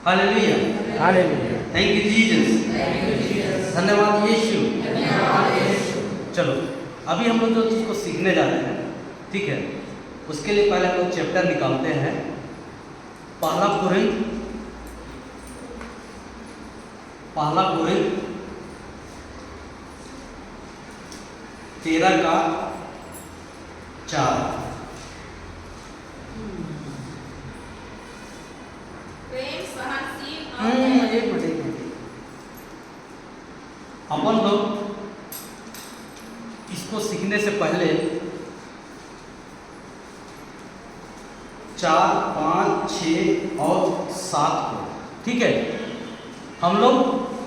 Hallelujah. Hallelujah. Thank you Jesus. धन्यवाद यीशु। चलो अभी हम लोग जो चीज़ को सीखने जा रहे हैं, ठीक है, उसके लिए पहले हम लोग चैप्टर निकालते हैं। पहला कुरिन्थ 13:4। प्रेम सहनशील और एक मिनट। अपन लोग इसको सीखने से पहले 4, 5, 6 और 7 को, ठीक है, हम लोग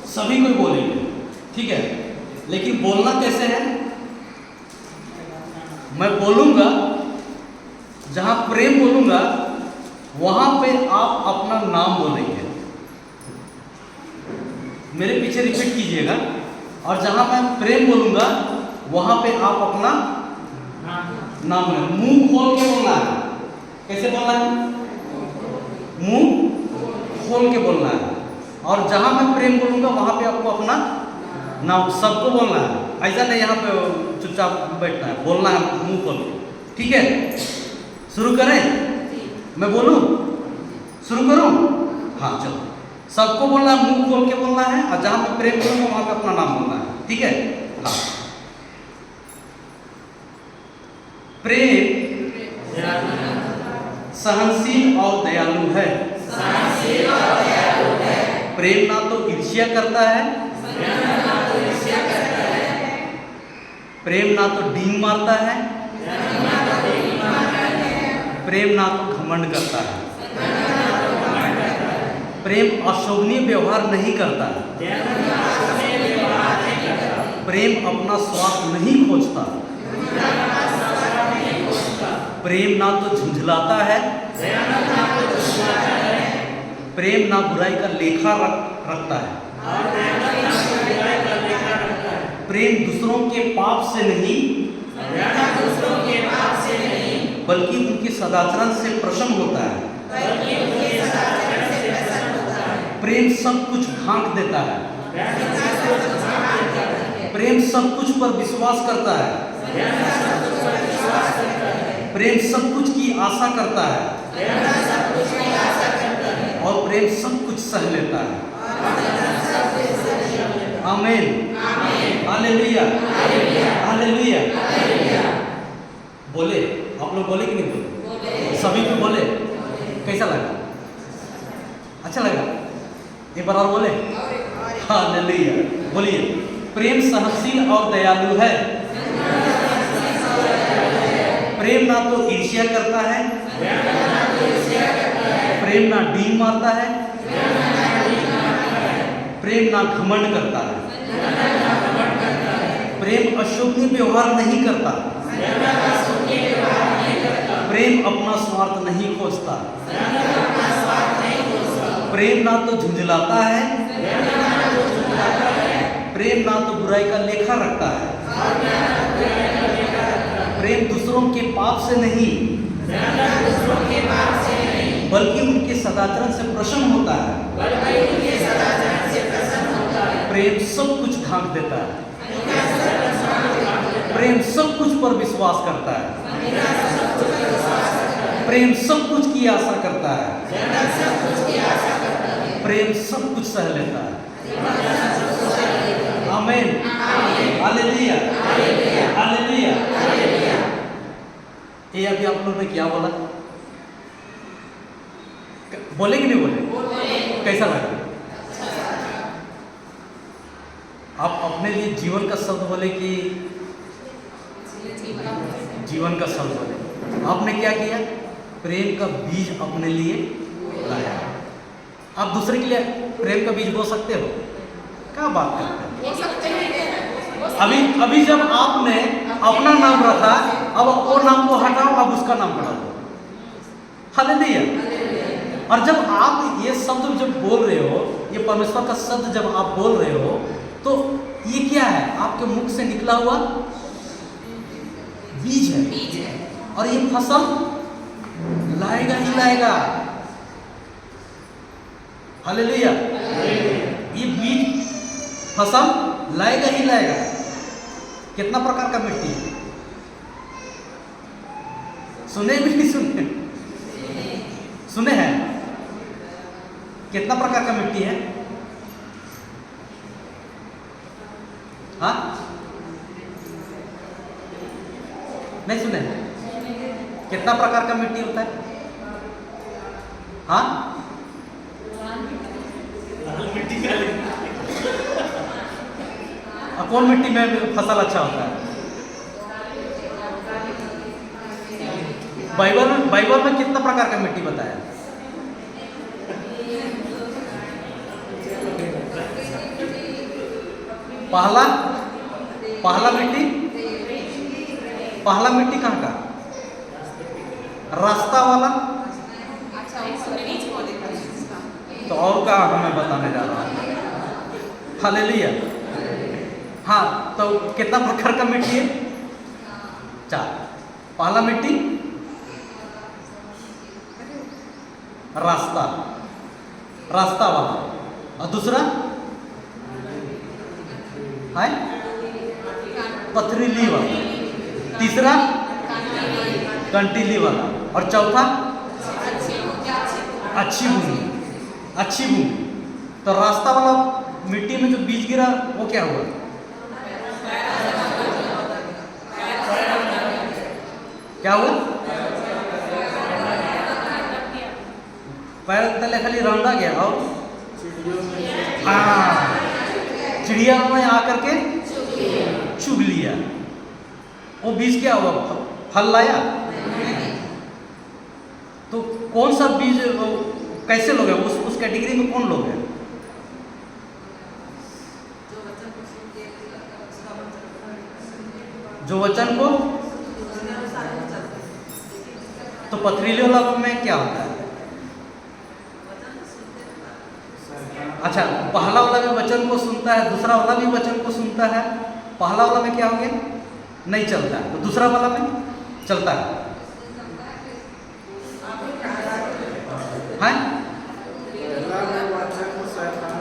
सभी को बोलेंगे, ठीक है, लेकिन बोलना कैसे है? मैं बोलूंगा, जहां प्रेम बोलूंगा वहां पे आप अपना नाम बोलेंगे, मेरे पीछे रिपीट कीजिएगा। और जहां मैं प्रेम बोलूंगा वहां पे आप अपना नाम बोलेंगे। मुंह खोल के बोलना है। कैसे बोलना है? मुंह खोल के बोलना है। और जहां मैं प्रेम बोलूंगा वहां पे आपको अपना नाम सबको बोलना है। ऐसा नहीं यहाँ पे चुपचाप बैठना है, बोलना है मुंह खोल के, ठीक है। शुरू करें? मैं बोलूं? शुरू करूं? हाँ चलो, सबको बोलना है, मुंह खोल के बोलना है। और जहां पे प्रेम बोलूंगा वहां पे अपना नाम बोलना है, ठीक है। हाँ, प्रेम सहनशील और दयालु है। प्रेम ना तो ईर्ष्या करता है, प्रेम ना तो डींग मारता है, प्रेम ना तो घमंड करता है, प्रेम अशोभनीय व्यवहार नहीं करता, प्रेम अपना स्वार्थ नहीं खोजता, प्रेम ना तो झुंझलाता है, प्रेम ना बुराई का लेखा रखता है, प्रेम दूसरों के पाप से नहीं बल्कि उनके सदाचरण से प्रसन्न होता है। प्रेम सब कुछ ढांक देता है, प्रेम सब कुछ पर विश्वास करता है, प्रेम सब कुछ की आशा करता है, और प्रेम सब कुछ सह लेता है। आमीन। हालेलुया। हालेलुया। बोले आप लोग, बोले कि नहीं बोले? सभी को बोले। कैसा लगा? अच्छा लगा? एक बार और बोले। हालेलुया। बोलिए, प्रेम सहनशील और दयालु है। प्रेम ना तो ईर्ष्या करता है, प्रेम ना डींग मारता है, प्रेम ना घमंड करता है, प्रेम अशोभनीय व्यवहार नहीं करता, प्रेम अपना स्वार्थ नहीं खोजता, प्रेम ना तो झुंझलाता है, प्रेम ना तो बुराई का लेखा रखता है, प्रेम दूसरों के पाप से नहीं बल्कि उनके सदाचरण से प्रसन्न होता है। प्रेम सब कुछ ढांक देता है, प्रेम सब कुछ पर विश्वास करता है, प्रेम सब कुछ की आशा करता है, प्रेम सब कुछ सह लेता है। आमीन। हालेलुया। हालेलुया। ये अभी आप लोगों ने क्या बोला? बोले कि नहीं बोले? कैसा लगा? आप अपने लिए जीवन का शब्द बोले कि जीवन का शब्द बोले? आपने क्या किया? प्रेम का बीज अपने लिए लाया। आप दूसरे के लिए प्रेम का बीज बो सकते हो? क्या बात करते हैं? अभी जब आपने अपना नाम रखा, अब वो नाम को हटाओ, अब उसका नाम बढ़ा दो। हालेलुया। और जब आप ये शब्द जब बोल रहे हो, ये परमेश्वर का शब्द जब आप बोल रहे हो, तो ये क्या है? आपके मुख से निकला हुआ बीज है, और ये फसल लाएगा ही लाएगा। हालेलुया। ये बीज फसल लाएगा ही लाएगा। कितना प्रकार का मिट्टी है? सुने भी नहीं सुने? सुने हैं? कितना प्रकार का मिट्टी है? हाँ, नहीं सुने? कितना प्रकार का मिट्टी होता है? हाँ, कौन मिट्टी में फसल अच्छा होता है? बाइबल में कितना प्रकार का मिट्टी बताया? पहला मिट्टी कहाँ का? रास्ता वाला। तो और क्या हमें बताने जा रहा हूँ? हालेलुया। हाँ, तो कितना प्रकार का मिट्टी है? 4। पहला मिट्टी रास्ता वाला, और दूसरा है पथरीली वाला, तीसरा कंटीली वाला, और चौथा अच्छी भूमि। तो रास्ता वाला मिट्टी में जो बीज गिरा वो क्या हुआ? क्या हुआ? पैर तले खाली रौंदा गया, और हाँ, चिड़िया में आकर के चुग लिया। वो बीज क्या हुआ? फल लाया? तो कौन सा बीज, कैसे लोग हैं? उस कैटेगरी में कौन लोग हैं? जो वचन को, तो पथरीले वाला में क्या होता है? अच्छा, पहला वाला भी वचन को सुनता है, दूसरा वाला भी वचन को सुनता है। पहला वाला में क्या हो गया? नहीं चलता है। तो दूसरा वाला में चलता है।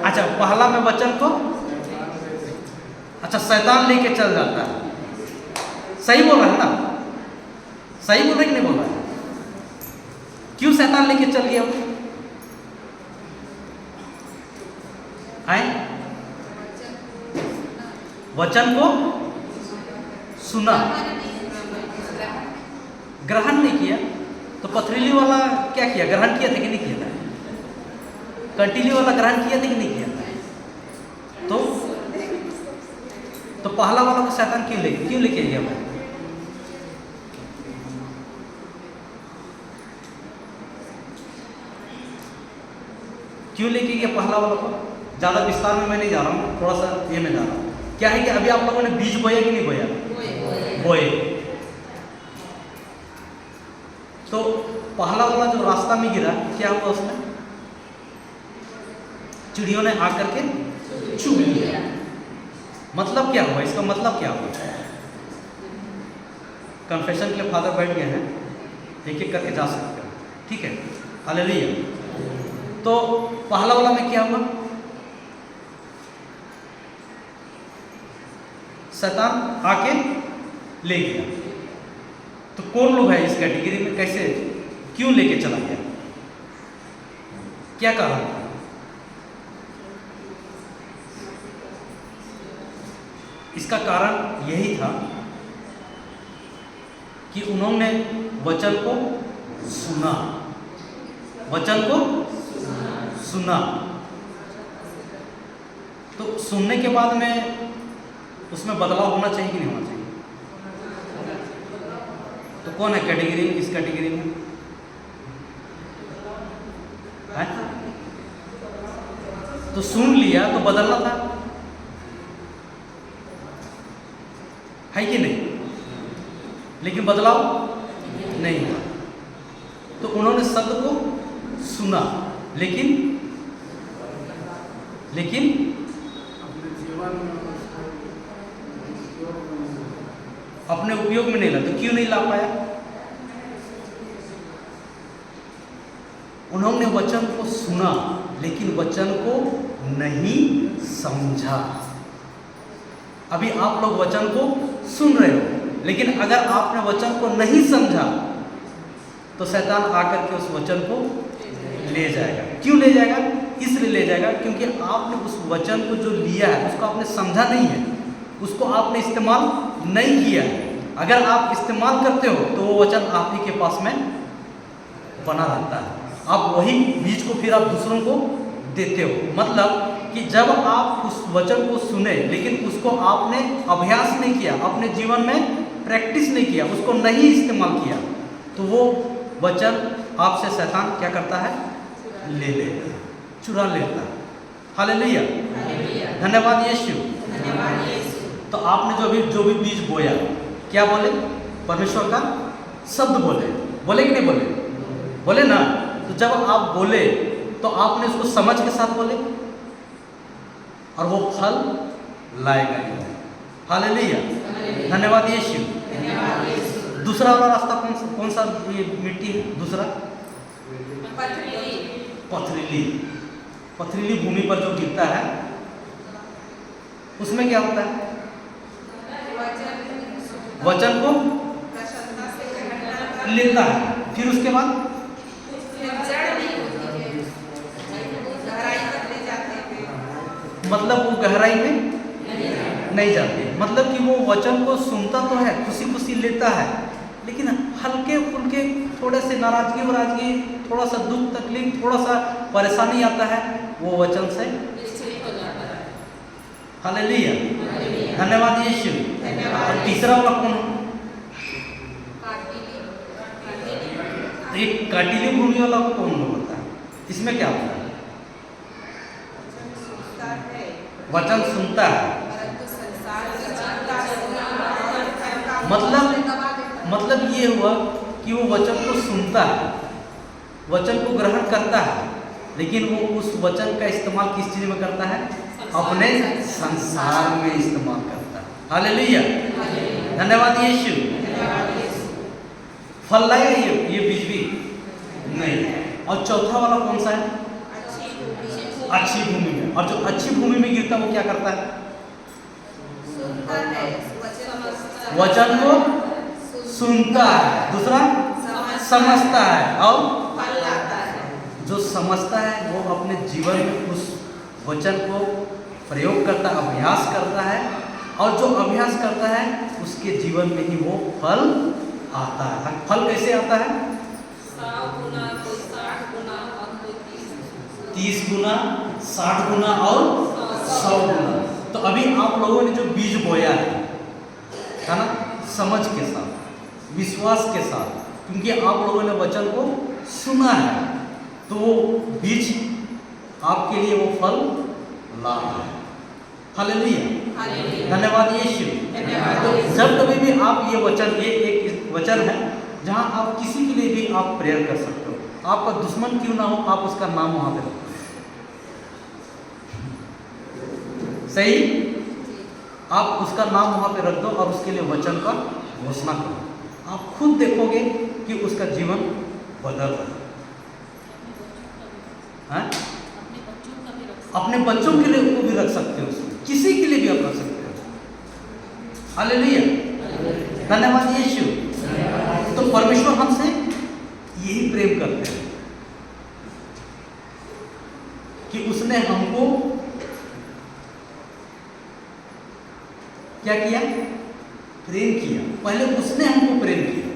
अच्छा, पहला में वचन को, अच्छा, शैतान लेके चल जाता है। सही बोल रहा है ना? सही बोल रहे कि नहीं बोल रहा है? क्यों शैतान लेके चल गया? वचन को सुना, ग्रहण नहीं किया। तो पथरीली वाला क्या किया? ग्रहण किया था कि नहीं किया था? कंटीली वाला ग्रहण किया था कि नहीं किया था? तो पहला वाला को शैतान क्यों लेके गया? क्यों लेके गया पहला वाला को? ज़्यादा विस्तार में मैं नहीं जा रहा हूँ, थोड़ा सा ये में जा रहा हूँ। क्या है कि अभी आप लोगों ने बीज बोया कि नहीं बोया? बोए। तो पहला वाला जो रास्ता में गिरा, क्या हुआ उसमें? चिड़ियों ने आकर के चुग लिया। मतलब क्या हुआ? इसका मतलब क्या हुआ? कन्फेशन के लिए फादर बैठ गए हैं, एक एक करके जा सकते हो, ठीक है? हालेलुया। तो पहला वाला में क्या हुआ? शैतान आके ले गया। तो कौन लोग है इस कैटेगरी में? कैसे, क्यों लेके चला गया? क्या कारण? इसका कारण यही था कि उन्होंने वचन को सुना। तो सुनने के बाद में उसमें बदलाव होना चाहिए कि नहीं होना चाहिए? तो कौन है कैटेगरी में, इस कैटेगरी में है? तो सुन लिया तो बदलना था, है कि नहीं? लेकिन बदलाव नहीं हुआ। तो उन्होंने शब्द को सुना, लेकिन अपने उपयोग में नहीं ला। तो क्यों नहीं ला पाया? उन्होंने वचन को सुना लेकिन वचन को नहीं समझा। अभी आप लोग वचन को सुन रहे हो, लेकिन अगर आपने वचन को नहीं समझा तो शैतान आकर के उस वचन को ले जाएगा। क्यों ले जाएगा? इसलिए ले जाएगा क्योंकि आपने उस वचन को जो लिया है उसको आपने समझा नहीं है, उसको आपने इस्तेमाल नहीं किया है। अगर आप इस्तेमाल करते हो तो वो वचन आप ही के पास में बना रहता है। आप वही बीज को फिर आप दूसरों को देते हो। मतलब कि जब आप उस वचन को सुने लेकिन उसको आपने अभ्यास नहीं किया, अपने जीवन में प्रैक्टिस नहीं किया, उसको नहीं इस्तेमाल किया, तो वो वचन आपसे शैतान क्या करता है? ले लेता है, चुरा लेता है। हालेलुया, धन्यवाद यीशु। तो आपने जो भी बीज बोया, क्या बोले? परमेश्वर का शब्द बोले। बोले कि नहीं बोले? बोले ना। तो जब आप बोले तो आपने उसको समझ के साथ बोले और वो फल लाएगा ही। हालेलुया, धन्यवाद यीशु। दूसरा वाला रास्ता कौन सा ये मिट्टी है? दूसरा पथरीली भूमि पर जो गिरता है उसमें क्या होता है? वचन को लेता है, फिर उसके बाद मतलब वो गहराई में नहीं जाते। मतलब कि वो वचन को सुनता तो है, खुशी खुशी लेता है, लेकिन हल्के फुल्के थोड़े से नाराजगी वराजगी, थोड़ा सा दुख तकलीफ, थोड़ा सा परेशानी आता है, वो वचन से हालेलुया, धन्यवाद यीशु। और तीसरा वाला कौन है? एक काटिली भूमि वाला कौन होता है? इसमें क्या होता है? वचन सुनता है, मतलब ये हुआ कि वो वचन को सुनता है, वचन को ग्रहण करता है, लेकिन वो उस वचन का इस्तेमाल किस चीज में करता है? अपने संसार में इस्तेमाल करता है। हालेलुया, धन्यवाद यीशु। फल लाएगा ये बीज भी नहीं। और चौथा वाला कौन सा है? अच्छी भूमि में। और जो अच्छी भूमि में गिरता है वो क्या करता है? वचन को सुनता है, दूसरा समझता है, और जो समझता है वो अपने जीवन में उस वचन को प्रयोग करता, अभ्यास करता है, और जो अभ्यास करता है उसके जीवन में ही वो फल आता है। फल कैसे आता है? 100 गुना, 60 गुना और 30 गुना, 60 गुना और 100 गुना। तो अभी आप लोगों ने जो बीज बोया है ना, समझ के साथ, विश्वास के साथ, क्योंकि आप लोगों ने वचन को सुना है, तो वो बीज आपके लिए वो फल ला रहा है। हालेलुया, धन्यवाद यीशु। तो जब कभी भी आप ये वचन, ये एक वचन है जहां आप किसी के लिए भी आप प्रेयर कर सकते हो। आपका दुश्मन क्यों ना हो, आप उसका नाम वहां पे रखो। सही, आप उसका नाम वहां पे रख दो और उसके लिए वचन का घोषणा करो। आप खुद देखोगे कि उसका जीवन बदल रहा है। अपने बच्चों के लिए को भी रख सकते हो, किसी के लिए भी आप रख सकते हो। हालेलुया, धन्यवाद यीशु। तो परमेश्वर हमसे यही प्रेम करते हैं कि उसने हमको क्या किया? प्रेम किया। पहले उसने हमको प्रेम किया,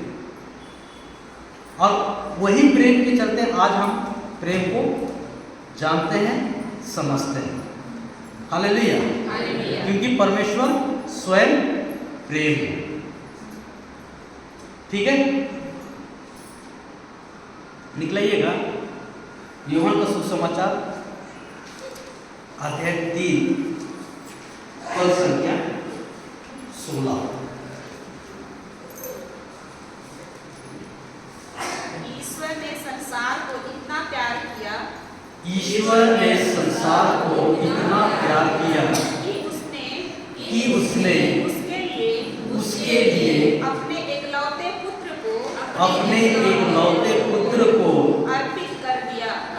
और वही प्रेम के चलते आज हम प्रेम को जानते हैं, समझते हैं। हालेलुया, क्योंकि परमेश्वर स्वयं प्रेम है। ठीक है, निकलाइएगा यूहन्ना का सुसमाचार अध्याय 3 पद संख्या 16। ईश्वर ने संसार को इतना प्यार किया, ईश्वर ने संसार को इतना प्यार किया कि उसने उसके लिए अपने एकलौते पुत्र को अर्पित कर दिया।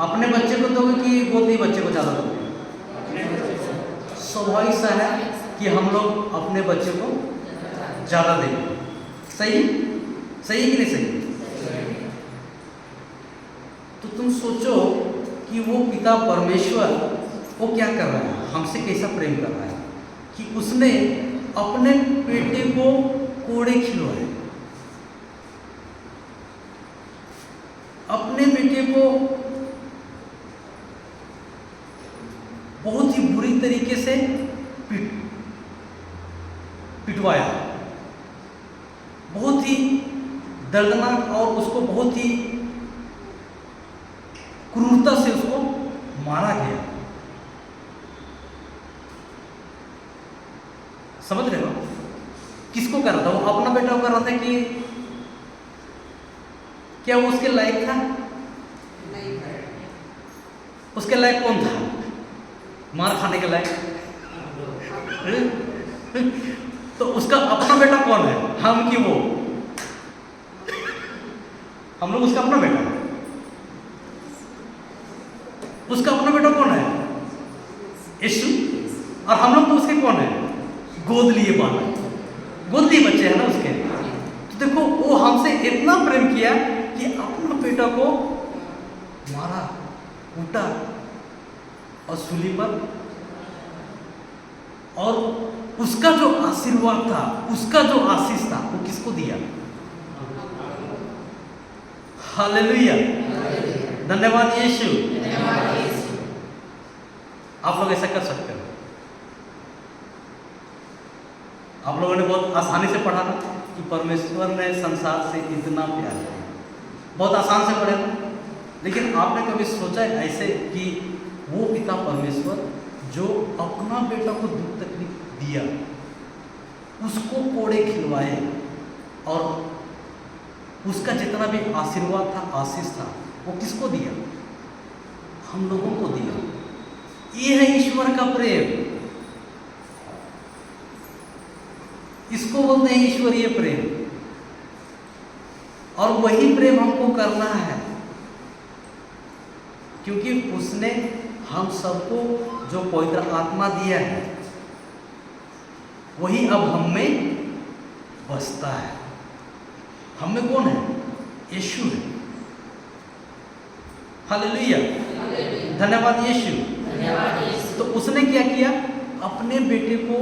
अपने बच्चे को दोगे कि गोदी बच्चे को ज़्यादा दोगे? स्वाभाविक सा है कि हम लोग अपने बच्चे को ज़्यादा देंगे। सही सही कि नहीं सही? तो तुम सोचो कि वो पिता परमेश्वर वो क्या कर रहा है, हमसे कैसा प्रेम कर रहा है कि उसने अपने बेटे को कोड़े खिलवाए, अपने बेटे को बहुत ही बुरी तरीके से पिटवाया, बहुत ही दर्दनाक और उसको बहुत ही क्रूरता से उसको मारा गया। समझ रहे हो? किसको कर रहा था वो? अपना बेटा को कर रहा था कि क्या वो उसके लायक था? नहीं था। उसके लायक कौन था? मार खाने के लायक? तो उसका अपना बेटा कौन है, हम कि वो? हम लोग उसका अपना बेटा है। उसका अपना बेटा कौन है? यीशु। और हम लोग तो उसके कौन है? गोद लिए बालक, गोद लिए बच्चे हैं ना उसके। तो देखो वो हमसे इतना प्रेम किया कि अपना बेटा को मारा, कूटा और सूली पर, और उसका जो आशीर्वाद था, उसका जो आशीष था, वो किसको दिया? हालेलुया, धन्यवाद यीशु। आप लोग ऐसा कर सकते हो। आप लोगों ने बहुत आसानी से पढ़ा ना कि परमेश्वर ने संसार से इतना प्यार किया, बहुत आसान से पढ़े ना। लेकिन आपने कभी सोचा है ऐसे कि वो पिता परमेश्वर जो अपना बेटा को दुख तकलीफ दिया, उसको कोड़े खिलवाए, और उसका जितना भी आशीर्वाद था, आशीष था, वो किसको दिया? हम लोगों को दिया। ये है ईश्वर का प्रेम। इसको बोलते हैं ईश्वरीय प्रेम। और वही प्रेम हमको करना है, क्योंकि उसने हम सबको जो पवित्र आत्मा दिया है, वही अब हम में बसता है। हम में कौन है? यीशु है। हालेलुया, धन्यवाद यीशु। तो उसने क्या किया? अपने बेटे को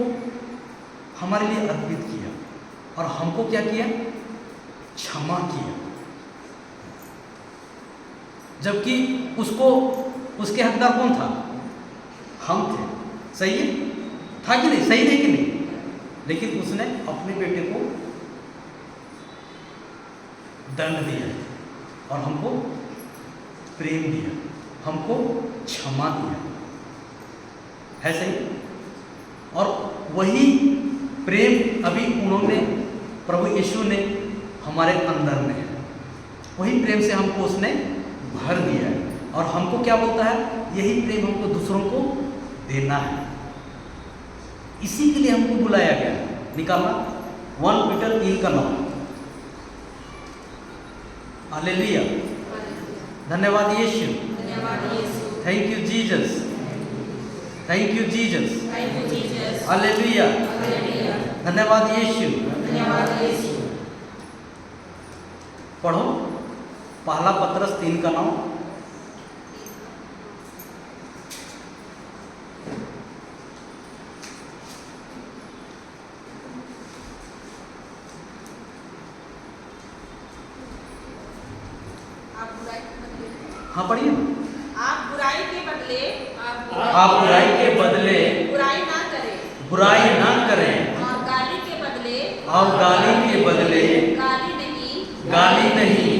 हमारे लिए अर्पित किया, और हमको क्या किया? क्षमा किया। जबकि उसको, उसके हकदार कौन था? हम थे। सही है? था कि नहीं? सही है कि नहीं? लेकिन उसने अपने बेटे को दंड दिया और हमको प्रेम दिया, हमको क्षमा दिया। है सही? और वही प्रेम अभी उन्होंने, प्रभु यीशु ने हमारे अंदर में है। वही प्रेम से हमको उसने भर दिया है, और हमको क्या बोलता है? यही प्रेम हमको दूसरों को देना है। इसी के लिए हमको बुलाया गया है। निकालना 1 पीटर 3 का 9। हालेलुया, धन्यवाद यीशु। Thank you Jesus, thank you Jesus. Hallelujah, धन्यवाद यीशु। पढ़ो पहला पत्रस 3 का 9। हाँ पढ़िए। आप बुराई के बदले आप बुराई के बदले बुराई ना करें, बुराई ना करें, और गाली के बदले और गाली के बदले गाली नहीं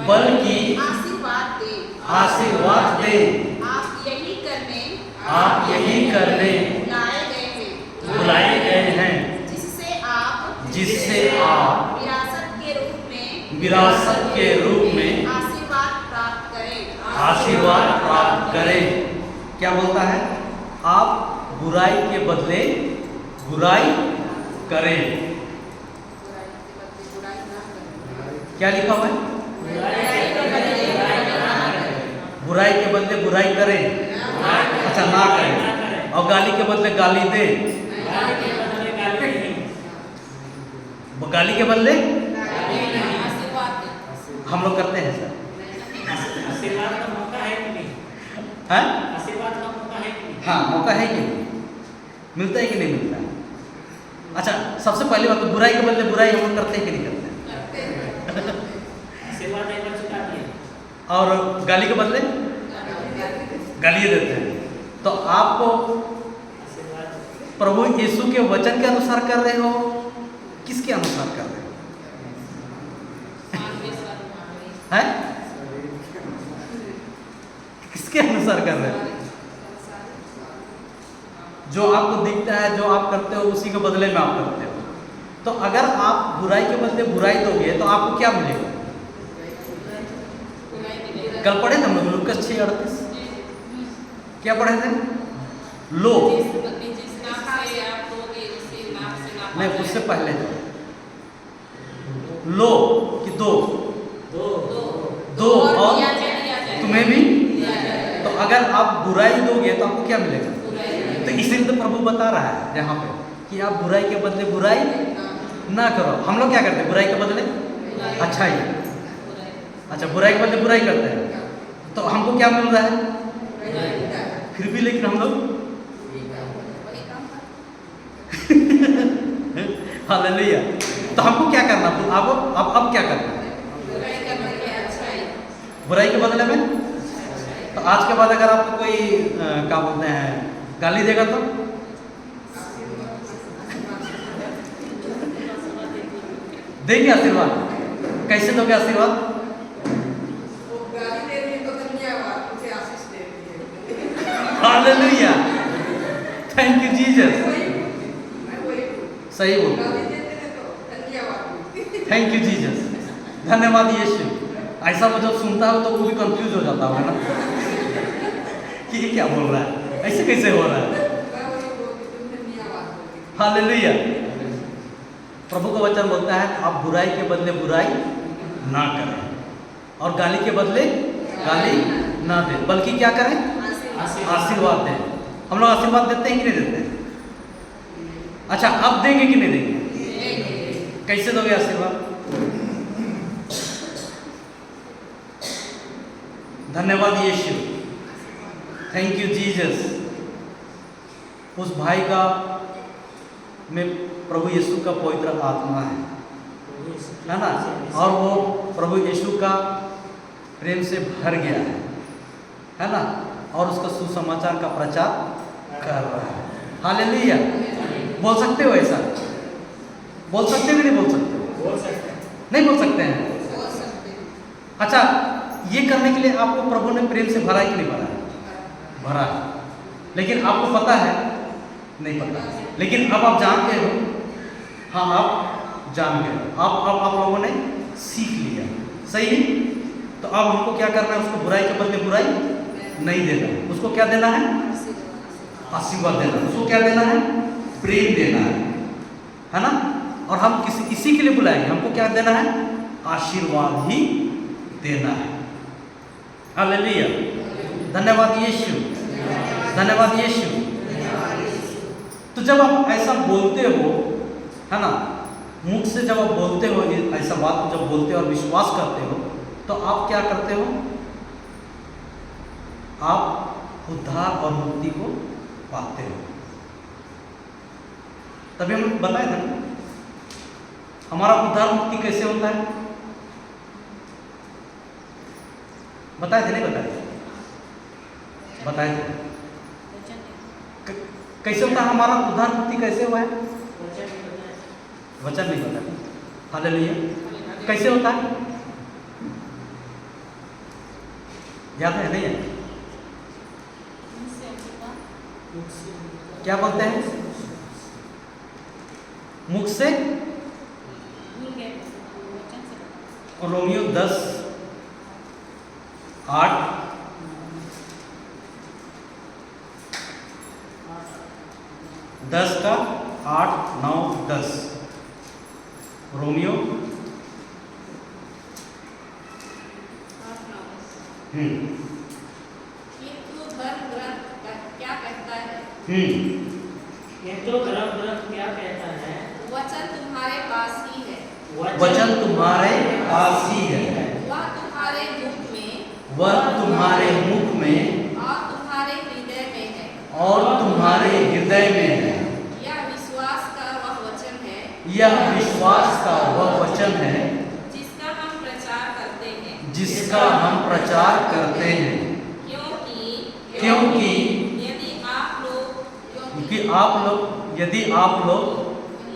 बल्कि आशीर्वाद दें। आशीर्वाद दें। आप यही करने बुलाए गए हैं, जिससे आप विरासत के रूप में आशीर्वाद प्राप्त करें। क्या बोलता है? आप बुराई के बदले बुराई करें। क्या लिखा हुआ है? बुराई के बदले बुराई करें, अच्छा ना करें, और गाली के बदले गाली दे, गाली के बदले आशीर्वाद दे। हम लोग करते हैं सर, आशीर्वाद का मौका है कि नहीं? हैं? आशीर्वाद का मौका है कि नहीं? हाँ मौका है कि नहीं, मिलता है कि नहीं मिलता है? अच्छा सबसे पहली बात तो बुराई के बदले बुराई हम लोग करते हैं कि नहीं करते हैं? आशीर्वाद एक बार चुका दिए। और गाली के बदले गाली देते हैं। तो आप आशीर्वाद प्रभु यीशु के वचन के अनुसार कर रहे हो, किसके अनुसार कर रहे हो? मान के साथ मांगे। हैं? किसके अनुसार कर रहे हो? जो आपको दिखता है, जो आप करते हो उसी के बदले में आप करते हो। तो अगर आप बुराई के बदले बुराई दोगे तो आपको क्या मिलेगा? बुराई मिलेगा। कल पढ़े थे हम लोग लूकास 6:38, क्या पढ़े थे? लो जिस नाप से आप दोगे उसी नाप से नापा नहीं, जाएगा। उससे पहले लो कि दो दो और और दिया जाएगा। तुम्हें भी। दिया जाएगा। तो अगर आप बुराई दोगे तो आपको क्या मिलेगा? बुराई तो इसीलिए तो प्रभु बता रहा है यहाँ पे कि आप बुराई के बदले बुराई ना करो। हम लोग क्या करते हैं बुराई के बदले अच्छाई, बुराई अच्छा बुराई के बदले बुराई करते हैं, तो हमको क्या मिल रहा है? फिर भी लेकिन हम लोग हालेलुया। तो हमको क्या करना? अब क्या करना है? बुराई करने के अच्छाई। बुराई के बदले में। तो आज के बाद अगर आपको कोई क्या बोलते हैं गाली देगा तो देंगे आशीर्वाद। कैसे दोगे आशीर्वाद? Hallelujah, thank you Jesus. सही बोल, थैंक यू जीसस, धन्यवाद यीशु। ऐसा वो जब सुनता हो तो वो भी कंफ्यूज हो जाता होगा ना कि ये क्या बोल रहा है, ऐसे कैसे हो रहा है। हालेलुया। प्रभु का वचन बोलता है आप बुराई के बदले बुराई ना करें और गाली के बदले गाली ना दें, बल्कि क्या करें? आशीर्वाद दें। हम लोग आशीर्वाद देते हैं कि नहीं देते? अच्छा अब देंगे कि नहीं देंगे? कैसे दोगे आशीर्वाद? धन्यवाद यीशु, थैंक यू जीसस। उस भाई का में प्रभु यीशु का पवित्र आत्मा है ना, और वो प्रभु यीशु का प्रेम से भर गया है ना, और उसका सुसमाचार का प्रचार कर रहा है। हालेलुया। बोल सकते हो ऐसा? बोल सकते हो कि नहीं बोल सकते हो? बोल सकते हैं। नहीं बोल सकते हैं। अच्छा ये करने के लिए आपको प्रभु ने प्रेम से भरा है कि नहीं भरा? भरा है, लेकिन आपको पता है? नहीं पता। लेकिन अब आप जानते हो, हाँ आप जान गए, अब आप लोगों ने सीख लिया, सही। तो अब हमको क्या करना है? उसको बुराई के बदले बुराई नहीं देना, उसको क्या देना है? आशीर्वाद देना। उसको क्या देना है? प्रेम देना है ना। और हम इसी के लिए बुलाएंगे, हमको क्या देना है? आशीर्वाद ही देना है। हालेलुया, धन्यवाद यीशु, धन्यवाद यीशु। तो जब आप ऐसा बोलते हो है ना, मुख से जब आप बोलते हो ऐसा बात को जब बोलते हो और विश्वास करते हो, तो आप क्या करते हो? आप उद्धार और मुक्ति को पाते हो। तभी हम बताए थे ना हमारा उद्धार मुक्ति कैसे होता है, बताए थे नहीं बताए थे? बताए थे। कैसे होता है हमारा उद्धार मुक्ति, कैसे हुआ है? वचन नहीं बताया। हालेलुया। कैसे होता है याद है नहीं है? क्या बोलते हैं? मुख से। भूल गए वचन से। रोमियो 10:8 10 का 8, 9, 10 रोमियो। ये तो ग्रंथ क्या कहता है? वचन तुम्हारे पास ही है, वचन तुम्हारे पास ही है, वह तुम्हारे मुख में वह तुम्हारे मुख में और तुम्हारे हृदय में है। और तुम्हारे हृदय में है। यह विश्वास का वह वचन है, यह विश्वास का वह वचन है जिसका हम प्रचार करते हैं, जिसका हम प्रचार करते हैं। क्योंकि यदि आप लोग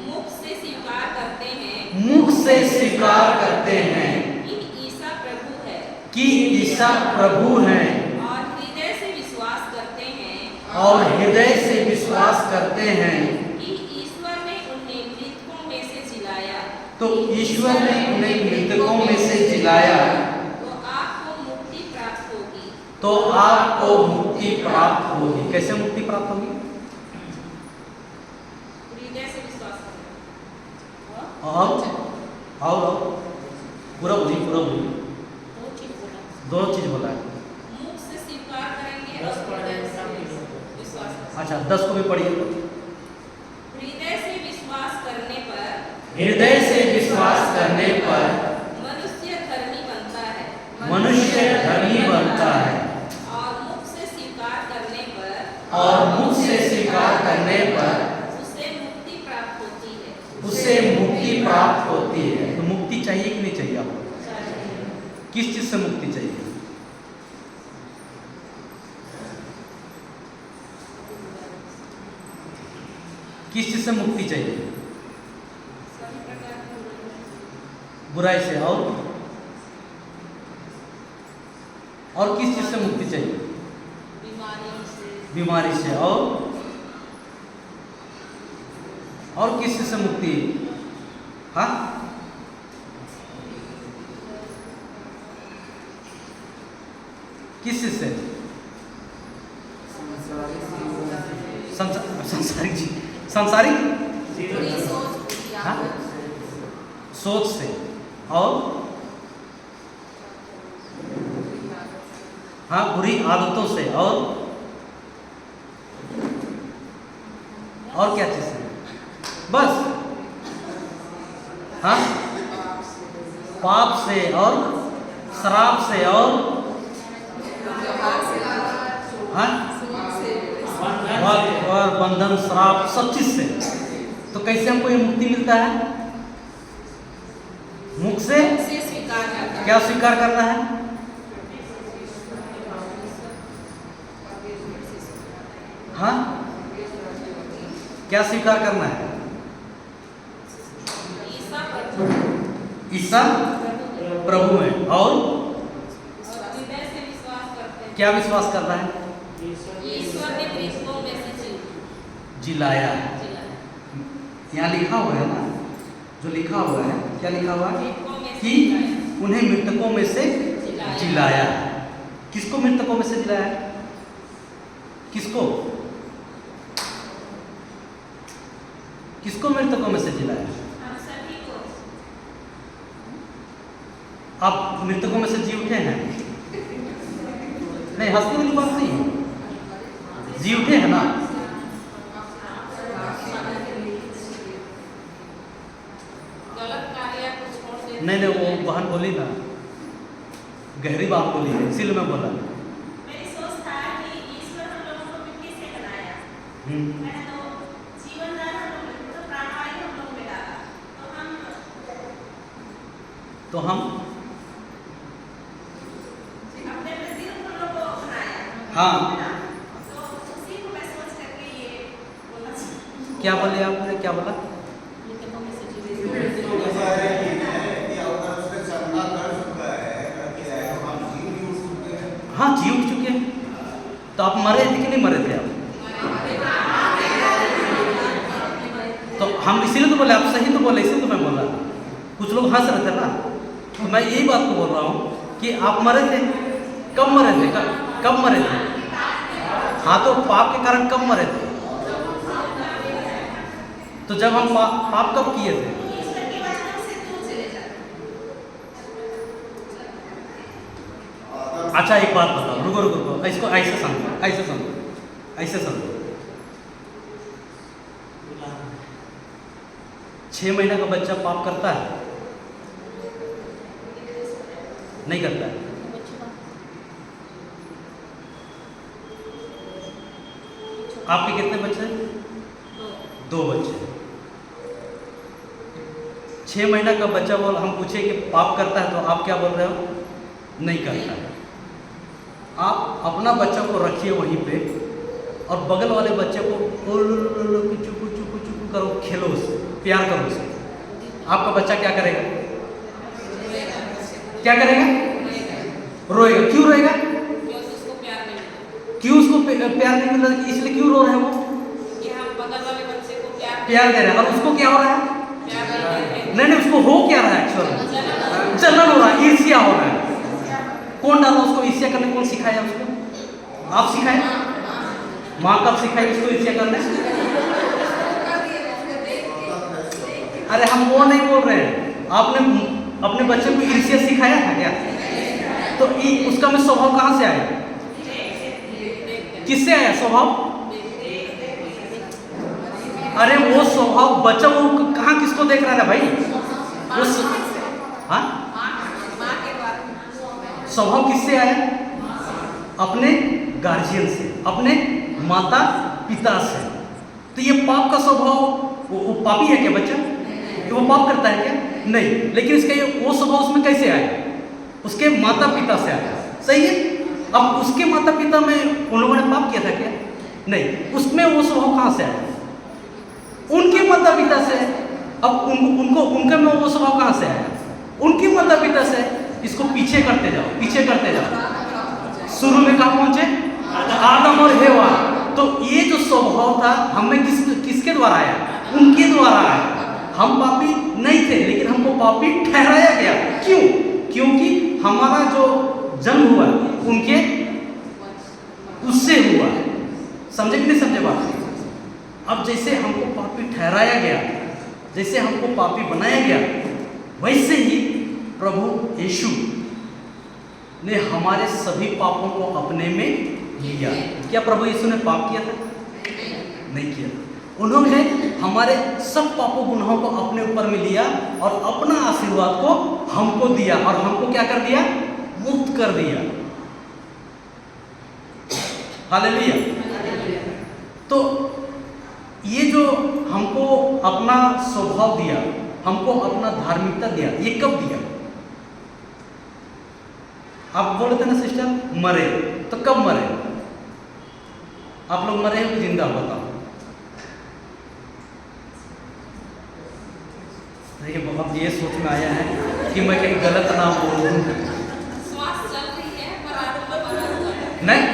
मुख से स्वीकार करते हैं मुख से स्वीकार करते हैं कि ईसा प्रभु है कि ईसा प्रभु हैं और हृदय से विश्वास करते हैं और हृदय से विश्वास करते हैं कि ईश्वर ने उन्हें मृतकों में से जिलाया, तो ईश्वर ने उन्हें मृतकों में से जिलाया, तो आपको मुक्ति प्राप्त होगी। तो आपको मुक्ति प्राप्त होगी। कैसे मुक्ति प्राप्त होगी? हृदय से विश्वास करना। और पूरा बोलिए, दो चीज बोला, दो चीज बोला है। मुख से स्वीकार करेंगे और 10 पढ़ हृदय रहे से हैं, विश्वास करेंगे। अच्छा 10 को भी पढ़िए। हृदय से विश्वास करने पर हृदय से विश्वास करने पर मनुष्य धर्मी बनता है, मनुष्य धर्मी बनता है, और मुख से स्वीकार करने पर और मुख से स्वीकार करने पर उसे मुक्ति प्राप्त होती है। उसे मुक्ति प्राप्त होती है। तो मुक्ति चाहिए कि नहीं चाहिए आपको? किस चीज से मुक्ति चाहिए? किस चीज से मुक्ति चाहिए? सभी प्रकार की बुराई से। और किस चीज से मुक्ति चाहिए? बीमारियों से, बीमारी से। और किस चीज से मुक्ति? हाँ, किस चीज से? सांसारिक जी, सांसारिक बुरी सोच, बुरी हाँ? आदत, सोच से। और हाँ, बुरी आदतों से। और क्या चीज है? बस। हाँ, पाप से और शराब से। और हाँ, और बंधन, शराब, सब चीज से। तो कैसे हमको ये मुक्ति मिलता है? मुख से से स्वीकार करना। क्या स्वीकार करना है? हाँ, क्या स्वीकार करना है? ईसा प्रभु, ईसा प्रभु है। और हृदय से विश्वास करते हैं क्या विश्वास करना है? ईश्वर ने मृतकों में से जिलाया। जिलाया। यहाँ लिखा हुआ है ना, जो लिखा हुआ है, क्या लिखा हुआ है? मृतकों में से कि जिलाया। उन्हें मृतकों में से जिलाया। किसको मृतकों में से जिलाया? किसको? किसको मृतकों में से जिलाया? हम सभी को आप मृतकों में से जी उठे हैं? नहीं, हंसने वाली बात नहीं है। जी उठे हैं ना? गलत कार्य को छोड़ देते नहीं, वो बहन बोली ना, गहरी बात बोली है, इसीलिए मैं बोला। मेरी सोच था कि ईश्वर हम लोगों को मिट्टी से बनाया, मैंने तो जीवनदान हम लोग तो प्राणवायु हम लोग में डाला, तो हम अपने प्रतिरूप हम लोग को बनाया। हाँ, तो उसी को मैं सोच करके ये बोलना चाहिए। क्या बोले आपने? क्या बोला? मृतकों में से जिलाया। हाँ, जी उठ चुके हैं। तो आप मरे थे कि नहीं मरे थे आप? तो हम इसीलिए तो बोले, आप सही तो बोले, इसीलिए तो मैं बोला। कुछ लोग हंस रहे थे ना, तो मैं यही बात को बोल रहा हूँ कि आप मरे थे। कब मरे थे? कब मरे थे? हाँ, तो पाप के कारण कब मरे थे? तो जब हम पाप कब किए थे? ईश्वर के वचनों से दूर चले जाते। अच्छा, एक बात बताओ, रुको रुको रुको, इसको ऐसे समझो, ऐसे समझो, ऐसे समझो। 6 महीना का बच्चा पाप करता है? नहीं करता है। आपके कितने बच्चे हैं? 2 बच्चे। 6 महीना का बच्चा बोल, हम पूछे कि पाप करता है, तो आप क्या बोल रहे हो? नहीं करता है। आप अपना बच्चा को रखिए वहीं पे और बगल वाले बच्चे को कुचू कुचू कुचू करो, खेलो उससे, प्यार करो उससे। आपका बच्चा क्या करेगा? क्या करेगा? रोएगा। क्यों रोएगा? उसको प्यार नहीं मिला। क्यों उसको प्यार नहीं मिल रहा? इसलिए क्यों रो रहे हैं वो? कि हम बगल वाले बच्चे को प्यार दे रहे हैं। और उसको क्या हो रहा है? नहीं, उसको हो क्या रहा है? एक्चुअली जलन हो रहा है, ईर्ष्या हो रहा है। कौन डाला उसको ईर्ष्या करने? कौन सिखाया उसको? आप सिखाए? माँ कब सिखाई उसको ईर्ष्या करने? अरे हम वो नहीं बोल रहे हैं। आपने अपने बच्चे को ईर्ष्या सिखाया था क्या? तो उसका में स्वभाव कहाँ से आया? किससे आया स्वभाव? अरे वो स्वभाव बच्चा वो कहाँ किसको देख रहा है भाई? उस हाँ स्वभाव किससे आया? अपने गार्जियन से, अपने माता पिता से। तो ये पाप का स्वभाव, वो पापी है क्या बच्चा? कि वो पाप करता है क्या? नहीं। लेकिन इसका ये वो स्वभाव उसमें कैसे आया? उसके माता पिता से आया। सही है। अब उसके माता पिता में उन लोगों ने पाप किया था क्या? नहीं। उसमें वो स्वभाव कहाँ से आया? उनके माता पिता से। अब उनके में वो स्वभाव कहाँ से आया? उनके माता पिता से। इसको पीछे करते जाओ, पीछे करते जाओ। शुरू में कहाँ पहुंचे? आदम और हेवा। तो ये जो स्वभाव था हमें किसके द्वारा आया? उनके द्वारा आया। हम पापी नहीं थे, लेकिन हमको पापी ठहराया गया। क्यों? क्योंकि हमारा जो जन्म हुआ उनके उससे हुआ। समझे कि नहीं समझे बात? अब जैसे हमको पापी ठहराया गया, जैसे हमको पापी बनाया गया, वैसे ही प्रभु यीशु ने हमारे सभी पापों को अपने में लिया। क्या प्रभु यीशु ने पाप किया था? नहीं किया। उन्होंने हमारे सब पापों गुनाहों को अपने ऊपर में लिया और अपना आशीर्वाद को हमको दिया। और हमको क्या कर दिया? मुक्त कर दिया। हालेलुया। तो ये जो हमको अपना स्वभाव दिया, हमको अपना धार्मिकता दिया, ये कब दिया? आप बोले थे ना सिस्टर मरे, तो कब मरे? आप लोग मरे हैं कि जिंदा? बताओ। अब ये सोच में आया है कि मैं कहीं गलत ना बोलूं। श्वास चल रही है पर आत्मा मरा हुआ है। नहीं,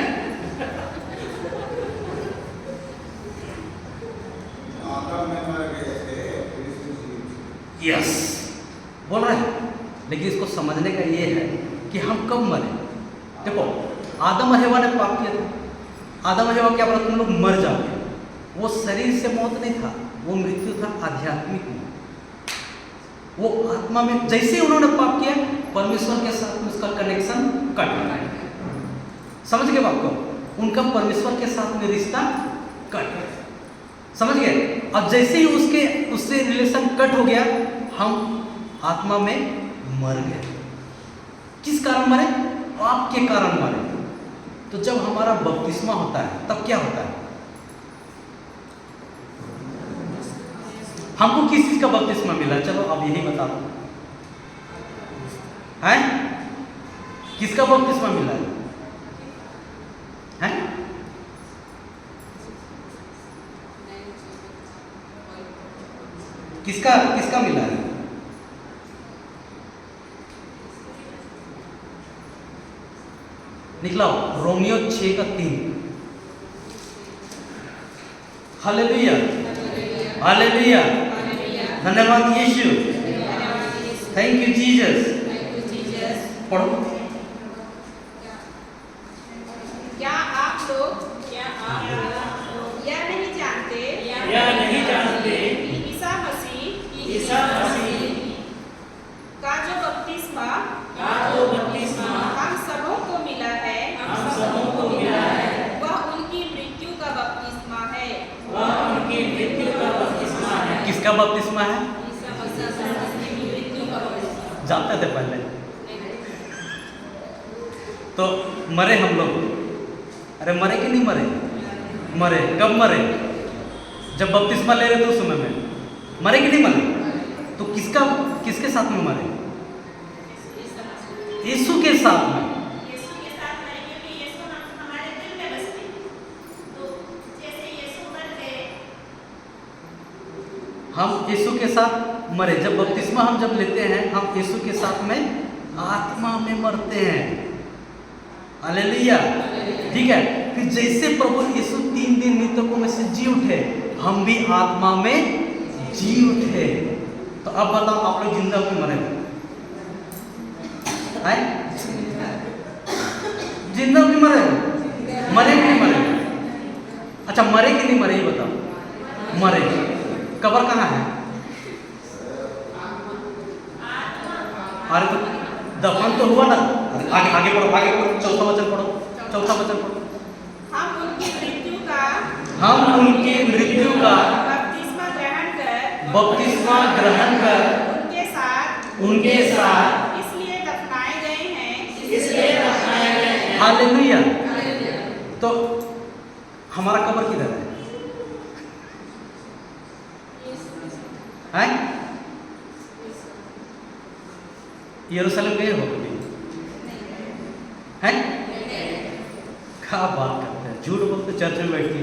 यस बोल रहे हैं। लेकिन इसको समझने का ये है कि हम कब मरे। देखो आदम और हेवा ने पाप किया था। आदम और हेवा क्या बोला? तुम लोग मर जाओगे। वो शरीर से मौत नहीं था, वो मृत्यु था आध्यात्मिक मौत। वो आत्मा में जैसे ही उन्होंने पाप किया, परमेश्वर के साथ में उसका कनेक्शन कट गया। समझ गए बात को? उनका परमेश्वर के साथ में रिश्ता कट गया। समझ गए? अब जैसे ही उससे रिलेशन कट हो गया, हम आत्मा में मर गए। किस कारण मरे? पाप के कारण मरे। तो जब हमारा बपतिस्मा होता है तब क्या होता है? हमको किस चीज का बपतिस्मा मिला? चलो अब यही बता दो। हैं? किसका बपतिस्मा मिला है? हैं? किसका मिला है? निकलाओ रोमियो 6:3। हालेलुया, हालेलुया, धन्यवाद यीशु, थैंक यू जीसस। पढ़ो। क्या आप लोग यह नहीं जानते कि ईसा मसीह का जो बपतिस्मा हम सबों को मिला है, वह उनकी मृत्यु का बपतिस्मा है। किसका बपतिस्मा है? जानते थे पहले? तो मरे हम लोग। अरे मरे कि नहीं मरे? मरे। कब मरे? जब बपतिस्मा ले रहे थे उस समय में। मरे कि नहीं मरे? तो किसके साथ में मरे? यीशु के साथ में। यीशु के साथ मरेंगे कि यीशु हमारे दिल में बसते हैं। तो जैसे यीशु मर गए, हम यीशु के साथ मरे। जब बपतिस्मा हम जब लेते हैं, हम यीशु के साथ में आत्मा में मरते हैं। हालेलुया। ठीक है। फिर जैसे प्रभु यीशु 3 दिन मृतकों में से जी उठे, हम भी आत्मा में जी उठे। तो अब बताओ, आप लोग जिंदा में मरे हैं? जिंदा भी मरे हो? मरे कि नहीं मरे? अच्छा, मरे कि नहीं मरे ये बताओ। मरे। कब्र कहाँ है? अरे तो दफन तो हुआ ना। आगे आगे पढ़ो, आगे पढ़ो, चौथा वचन पढ़ो, चौथा वचन पढ़ो। हम उनकी मृत्यु का बपतिस्मा ग्रहण कर उनके साथ इसलिए दफनाए गए हैं। हालेलुया। तो हमारा कब्र किधर है? यरूशलेम गए हो कभी? हैं? क्या बात करते हैं, झूठ बोलते, चर्च में बैठ के।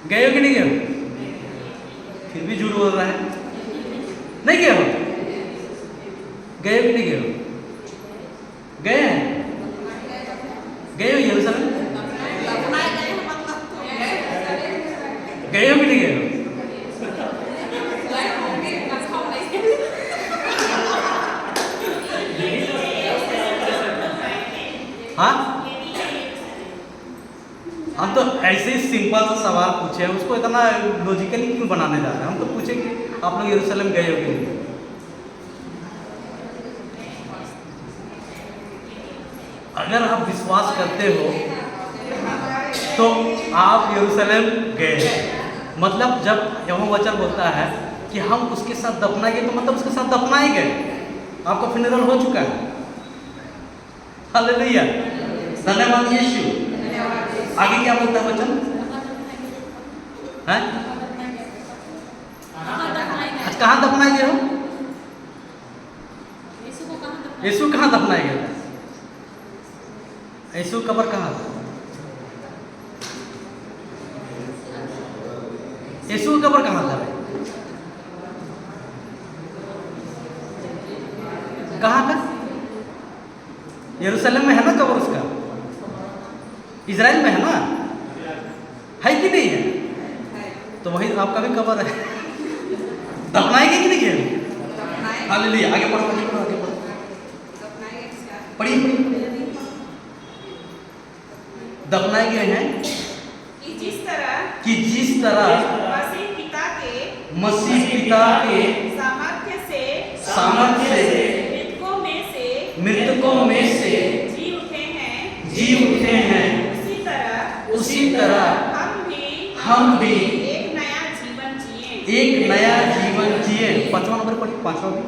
गए हो कि नहीं गए हो? फिर भी झूठ बोल रहा है। नहीं गए हो? गए हो कि नहीं गए हो? गए हैं? गए हो यरूशलेम? गए हो कि नहीं गए हो? हाँ, हम तो ऐसे ही सिंपल सा सवाल पूछे हैं, उसको इतना लॉजिकली क्यों बनाने जा रहे हैं? हम तो पूछे कि आप लोग यरूशलेम गए हो कि नहीं? अगर आप विश्वास करते हो तो आप यरूशलेम गए। मतलब जब यहोवा वचन बोलता है कि हम उसके साथ दफनाए गए, तो मतलब उसके साथ दफनाए गए। आपका फिनरल हो चुका है। हालेलुया। धन्यवाद यीशु। आगे क्या बोलता है वचन? हैं? आज कहाँ दफनाए गए हो? यीशु कहाँ दफनाए गए थे? यीशु कब्र कहाँ था? यीशु का कब्र कहाँ था? कहाँ था? यरूशलेम में है ना कब्र उसका? इजराइल में है ना? है कि नहीं है? तो वही आपका भी कब्र है। दफनाएंगे कि नहीं है? हालेलुया। आगे पढ़ो, आगे पढ़ो, आगे पढ़ो। पढ़िए, पढ़िए। दफनाए गए हैं कि जिस तरह मसीह पिता के सामर्थ्य से मृतकों में से जी उठे हैं, उसी तरह हम भी एक नया जीवन जिए। 5वां नंबर पढ़िए, 5वां भी।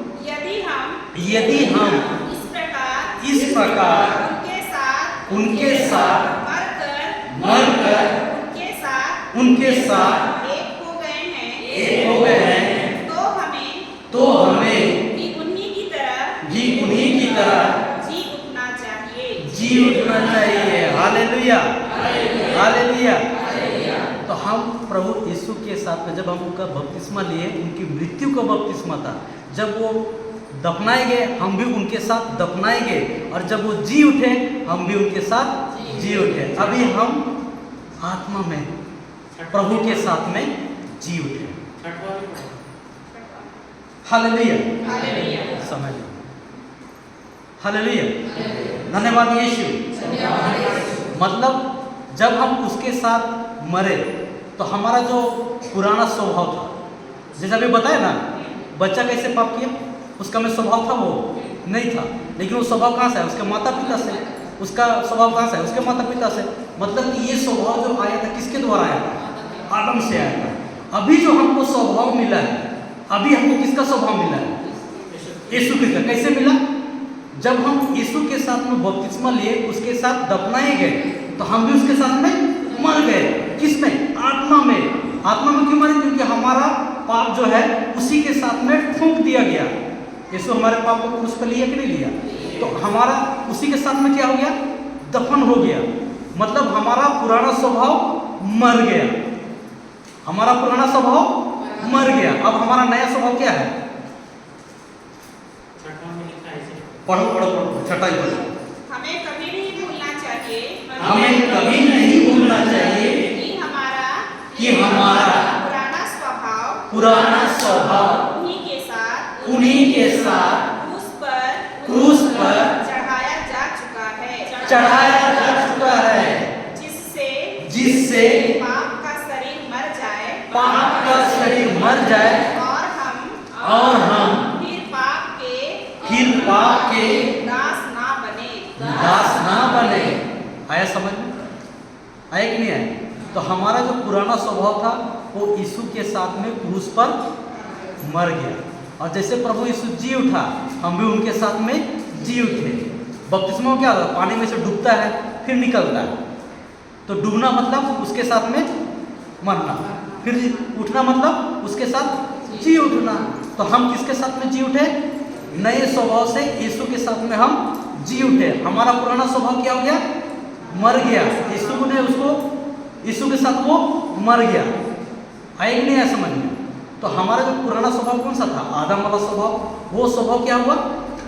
यदि हम इस प्रकार उनके साथ मरकर उनके साथ एक हो गए हैं, तो हमें भी उन्हीं की तरह जी उठना चाहिए। Hallelujah, hallelujah. तो हम प्रभु यीशु के साथ में जब हम उनका बपतिस्मा लिए, उनकी मृत्यु का बपतिस्मा था। जब वो दफनाए गए, हम भी उनके साथ दफनाए गए, और जब वो जी उठे, हम भी उनके साथ जी उठे। अभी हम आत्मा में प्रभु के साथ में जी उठे। हालेलुया। समझ लो। हालेलुया। धन्यवाद यीशु। मतलब जब हम उसके साथ मरे, तो हमारा जो पुराना स्वभाव था, जैसे अभी बताया ना, बच्चा कैसे पाप किया, उसका में स्वभाव था वो नहीं था, लेकिन वो स्वभाव कहाँ से है? उसके माता पिता से। उसका स्वभाव कहाँ से है? उसके माता पिता से। मतलब कि ये स्वभाव जो आया था, किसके द्वारा आया था? आदम से आया था। अभी जो हमको स्वभाव मिला है, अभी हमको किसका स्वभाव मिला है? यीशु क्रिस्त का। कैसे मिला? जब हम यीशु के साथ में बपतिस्मा लिए, उसके साथ दफनाए गए, तो हम भी उसके साथ में मर गए। किसमें? आत्मा में। आत्मा में क्यों मरे? क्योंकि हमारा पाप जो है उसी के साथ में फूंक दिया गया। यीशु हमारे पाप को क्रूस पर लिया कि नहीं लिया? तो हमारा उसी के साथ में क्या हो गया? दफन हो गया। मतलब हमारा पुराना स्वभाव मर गया। हमारा पुराना स्वभाव मर गया। अब हमारा नया स्वभाव क्या है? पढ़ो पढ़ो पढ़ो, छठा ही पढ़ो। हमें कभी नहीं भूलना चाहिए, हमें कभी नहीं भूलना चाहिए कि हमारा पुराना स्वभाव उन्हीं के साथ क्रूस पर चढ़ाया जा चुका है, जिससे पाप का शरीर मर जाए और हम फिर पाप के दास ना बने। आया समझ में? आया कि नहीं आया? तो हमारा जो पुराना स्वभाव था वो यीशु के साथ में क्रूस पर मर गया, और जैसे प्रभु यीशु जी उठा, हम भी उनके साथ में जी उठे। बपतिस्मा में क्या होता है? पानी में से डूबता है फिर निकलता है। तो डूबना मतलब उसके साथ में मरना, फिर उठना मतलब उसके साथ जी उठना। तो हम किसके साथ में जी उठे? नए स्वभाव से यीशु के साथ में हम जी उठे। हमारा पुराना स्वभाव क्या हो गया? मर गया। यीशु ने उसको, यीशु के साथ वो मर गया। आए कि नहीं आया समझ में? तो हमारा जो पुराना स्वभाव कौन सा था? आदम वाला स्वभाव। वो स्वभाव क्या हुआ?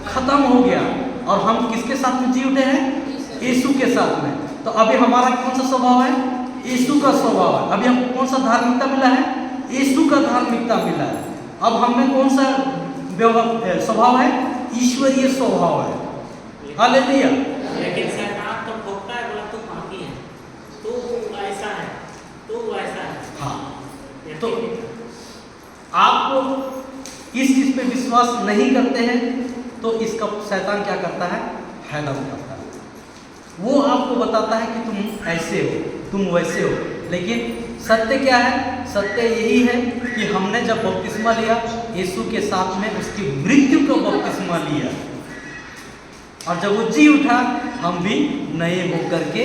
खत्म हो गया, और हम किसके साथ में जी उठे हैं? यीशु के साथ में। तो अभी हमारा कौन सा स्वभाव है? यीशु का स्वभाव है। अभी हमको कौन सा धार्मिकता मिला है? यीशु का धार्मिकता मिला है। अब हमें कौन सा स्वभाव है? ईश्वरीय स्वभाव है। हालेलुया। लेकिन शैतान तो ठोकता है, बोला तू पापी है, तू ऐसा है, तू वैसा है। हाँ, तो आप इस चीज पे विश्वास नहीं करते हैं, तो इसका शैतान क्या करता है? फायदा उठाता है। वो आपको बताता है कि तुम ऐसे हो, तुम वैसे हो, लेकिन सत्य क्या है? सत्य यही है कि हमने जब बपतिस्मा लिया, यीशु के साथ में उसकी मृत्यु का बपतिस्मा लिया, और जब वो जी उठा, हम भी नए होकर के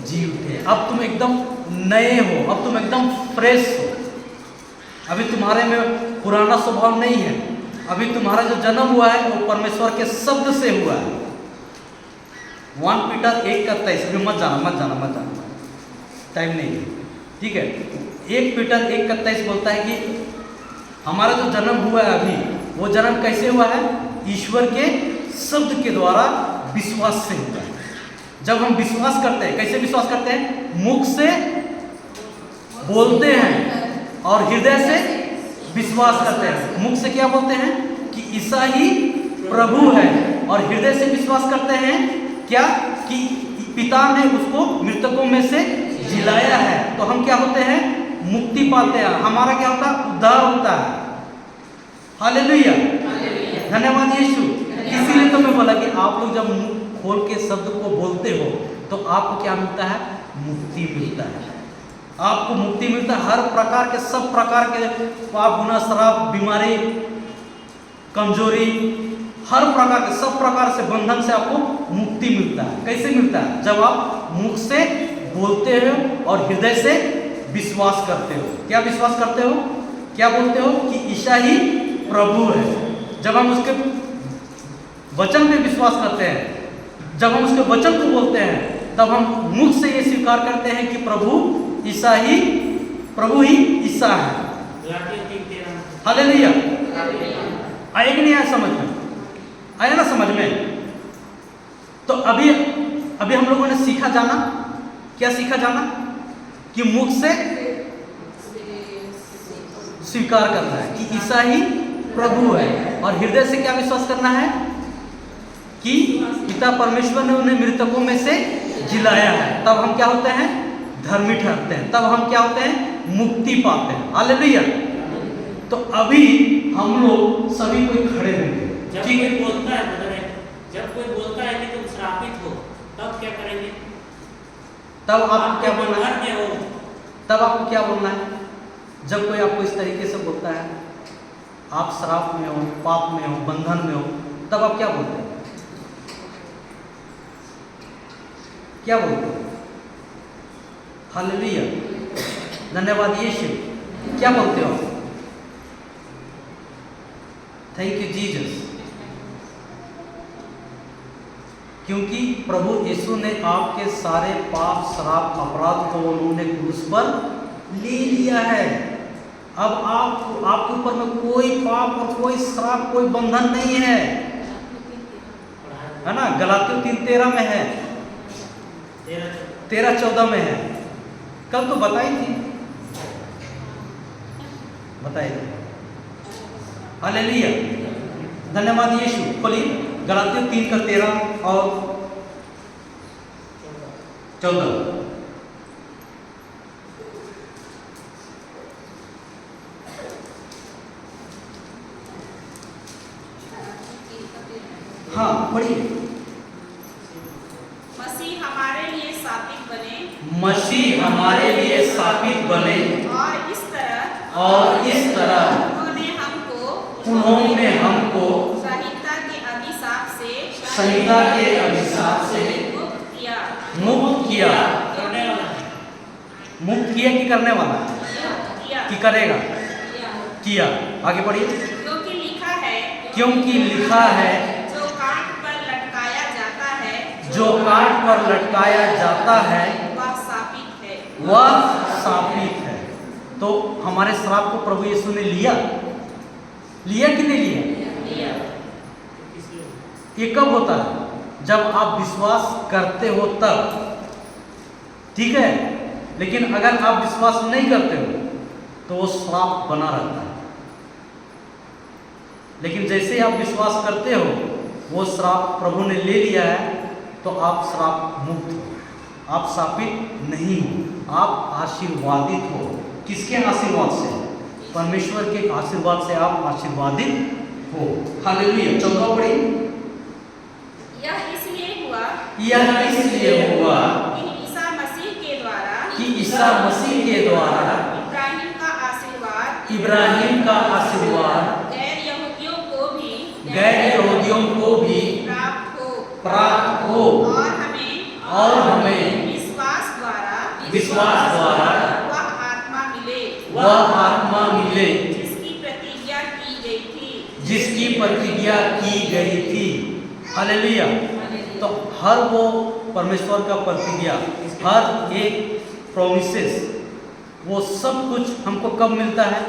जी उठे। अब तुम एकदम नए हो, अब तुम एकदम फ्रेश हो। अभी तुम्हारे में पुराना स्वभाव नहीं है। अभी तुम्हारा जो जन्म हुआ है वो परमेश्वर के शब्द से हुआ है। 1 पीटर 1:23, अभी मत जाना, टाइम नहीं है, ठीक है। 1 पीटर 1:23 बोलता है कि हमारा जो जन्म हुआ है अभी, वो जन्म कैसे हुआ है? ईश्वर के शब्द के द्वारा विश्वास से होता है। जब हम विश्वास करते हैं, कैसे विश्वास करते हैं? मुख से बोलते हैं और हृदय से विश्वास करते हैं। मुख से क्या बोलते हैं? कि ईसा ही प्रभु है, और हृदय से विश्वास करते हैं क्या? कि पिता ने उसको मृतकों में से जिलाया है। तो हम क्या होते हैं? मुक्ति पाते हैं। हमारा क्या होता है? उद्धार होता है। हालेलुया, धन्यवाद यीशु। इसीलिए तो मैं बोला कि आप लोग जब मुंह खोल के शब्द को बोलते हो, तो आपको क्या मिलता है? मुक्ति मिलता है। आपको मुक्ति मिलता है। हर प्रकार के, सब प्रकार के पाप, गुनाह, शराब, बीमारी, कमजोरी, हर प्रकार के, सब प्रकार से बंधन से आपको मुक्ति मिलता है। कैसे मिलता है? जब आप मुख से बोलते हो और हृदय से विश्वास करते हो। क्या विश्वास करते हो? क्या बोलते हो? कि ईसा ही प्रभु है। जब हम उसके वचन पे विश्वास करते हैं, जब हम उसके वचन को बोलते हैं, तब हम मुख से ये स्वीकार करते हैं कि प्रभु ईसा ही, प्रभु ही ईसा है। हालेलुया। आया कि नहीं आया समझ में? आया ना समझ में? तो अभी हम लोगों ने सीखा जाना, क्या सीखा जाना? कि मुख से स्वीकार करना है कि ईसा ही प्रभु है, और हृदय से क्या विश्वास करना है? कि पिता परमेश्वर ने उन्हें मृतकों में से जिलाया है। तब हम क्या होते हैं? धर्मी ठहरते हैं। तब हम क्या होते हैं? मुक्ति पाते हैं। हालेलुया। तो अभी हम लोग सभी कोई खड़े होंगे। जब कोई बोलता है, जब कोई बोलता है कि तुम श्रापित हो, तब क्या करेंगे? तब आपको क्या बोलना है? हो, तब आपको क्या बोलना है? जब कोई आपको इस तरीके से बोलता है, आप श्राप में हो, पाप में हो, बंधन में हो, तब आप क्या बोलते हैं? क्या बोलते हैं? हालेलुया, धन्यवाद यीशु। क्या बोलते हो? Thank you Jesus. क्योंकि प्रभु यीशु ने आपके सारे पाप, श्राप, अपराध को उन्होंने क्रूस पर ले लिया है। अब आपके ऊपर में कोई पाप और कोई श्राप, कोई बंधन नहीं है ना। गलातियों 3:13 में है, 13-14 में है। कल तो बताई थी, बताई थी। हालेलुया, धन्यवाद यीशु। खोलिए गलातियों 3:13 और 14। हाँ पढ़िए। मसीह हमारे लिए साबित बने, मसीह हमारे लिए साबित बने, और इस तरह उन्होंने हमको संहिता के अभिशाप से मुक्त किया। मुक्त किया कि करने वाला कि करेगा? किया। आगे पढ़िए। क्योंकि लिखा है जो काट पर लटकाया जाता है वह साबित है। तो हमारे श्राप को प्रभु यीशु ने लिया कि नहीं लिया? ये कब होता है? जब आप विश्वास करते हो तब, ठीक है। लेकिन अगर आप विश्वास नहीं करते हो तो वो श्राप बना रहता है। लेकिन जैसे आप विश्वास करते हो, वो श्राप प्रभु ने ले लिया है, तो आप श्राप मुक्त हो, आप शापित नहीं हो, आप आशीर्वादित हो। किसके आशीर्वाद से? परमेश्वर के आशीर्वाद से आप आशीर्वादित हो। हालेलुया। 14 पढ़िए। यह इसलिए हुआ कि ईसा मसीह के द्वारा इब्राहिम का आशीर्वाद गैर यहूदियों को भी प्राप्त हो, और हमें विश्वास द्वारा वह आत्मा मिले जिसकी प्रतिज्ञा की गई थी। हालेलुया। तो हर वो परमेश्वर का प्रतिज्ञा, हर एक प्रोमिसेस, वो सब कुछ हमको कब मिलता है?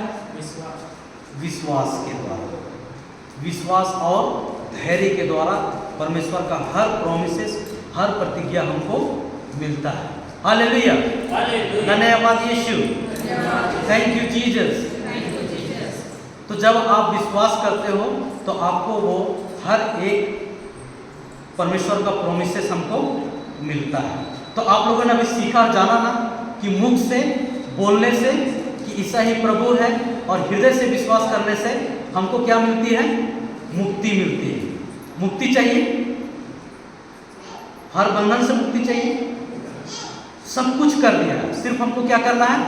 विश्वास के द्वारा। विश्वास और धैर्य के द्वारा परमेश्वर का हर प्रोमिसेस, हर प्रतिज्ञा हमको मिलता है। हालेलुया, धन्यवाद यीशु। Thank you Jesus. तो जब आप विश्वास करते हो तो आपको वो हर एक परमेश्वर का प्रोमिसेस हमको मिलता है। तो आप लोगों ने अभी सीखा, जाना ना कि मुख से, बोलने से कि ईसा ही प्रभु है, और हृदय से विश्वास करने से हमको क्या मिलती है? मुक्ति मिलती है। मुक्ति चाहिए, हर बंधन से मुक्ति चाहिए। सब कुछ कर दिया है, सिर्फ हमको क्या करना है?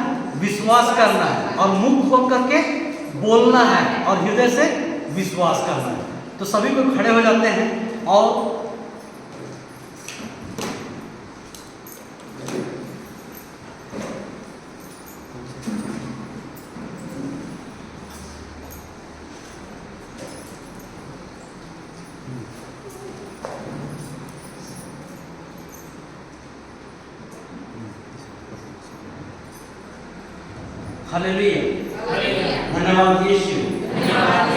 विश्वास करना है, और मुख खोल करके बोलना है, और हृदय से विश्वास करना है। तो सभी को खड़े हो जाते हैं और हालेलुया, धन्यवाद यीशु।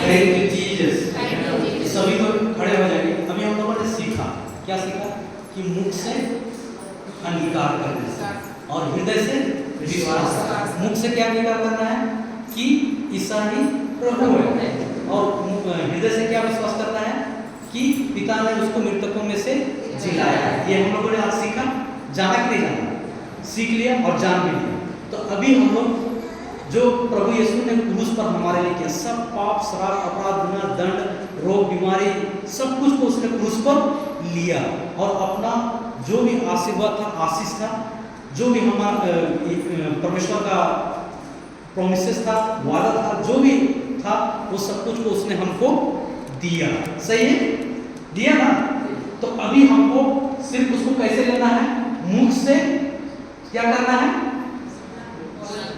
Thank you Jesus. सभी को खड़े हो जाइए। अभी हम लोगों ने सीखा, क्या सीखा? कि मुख से अंगीकार करने से और हृदय से विश्वास। मुख से क्या अंगीकार करना है? कि ईसा ही प्रभु है, और हृदय से क्या विश्वास करना है? कि पिता ने उसको मृतकों में से जिलाया। ये हम लोगों ने आज सीखा। जाना कि नहीं जाना? सीख लिया और जान भी लिया। तो अभी हम लोग जो प्रभु यीशु ने क्रूस पर हमारे लिए किया, सब पाप, श्राप, अपराध, गुनाह, दंड, रोग, बीमारी, सब कुछ को उसने क्रूस पर लिया, और अपना जो भी आशीर्वाद था, आशीष था, जो भी हमारा परमेश्वर का प्रोमिसेस था, वादा था, जो भी था वो सब कुछ को उसने हमको दिया। सही है, दिया ना। तो अभी हमको सिर्फ उसको कैसे लेना है, मुख से क्या करना है,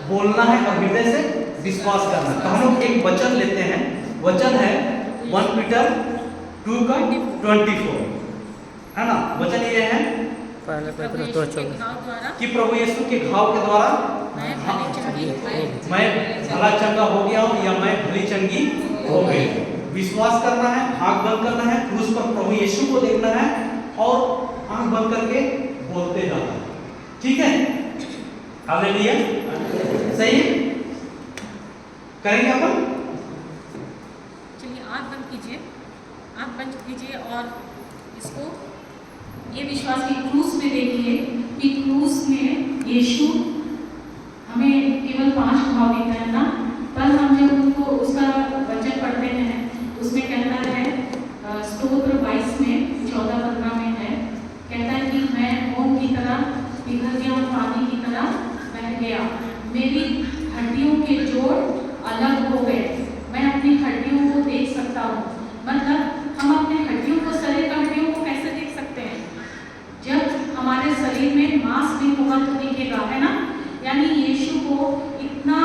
बोलना है और हृदय से विश्वास करना है। तो हम लोग एक वचन लेते हैं, वचन है 1 पीटर 2:24, है ना। वचन ये है प्रभु यीशु के घाव द्वारा कि प्रभु यीशु के घाव के द्वारा मैं भली चंगी मैं भला चंगा हो गया हूँ या मैं भली चंगी हो गई। विश्वास करना है, आंख बंद करना है, क्रूस पर प्रभु यीशु को देखना है और आंख बंद करके बोलते जाना है। ठीक है, हालेलुया, सही है, करेंगे अपन। चलिए आँख बंद कीजिए, आँख बंद कीजिए और इसको ये विश्वास की क्रूस में देखिए कि क्रूस में यीशु हमें केवल 5 घाव देता है ना, पर हम जब उनको उसका वचन पढ़ते हैं उसमें कहता है स्तोत्र 22 में 14-15 में है, कहता है कि मैं मोम की तरह पिघल गया और पानी की तरह बह गया, मेरी हड्डियों के जोड़ अलग हो गए, मैं अपनी हड्डियों को देख सकता हूँ। मतलब हम अपने हड्डियों को, शरीर का हड्डियों को कैसे देख सकते हैं, जब हमारे शरीर में मांस नहीं होगा तो दिखेगा, है ना। यानी यीशु को इतना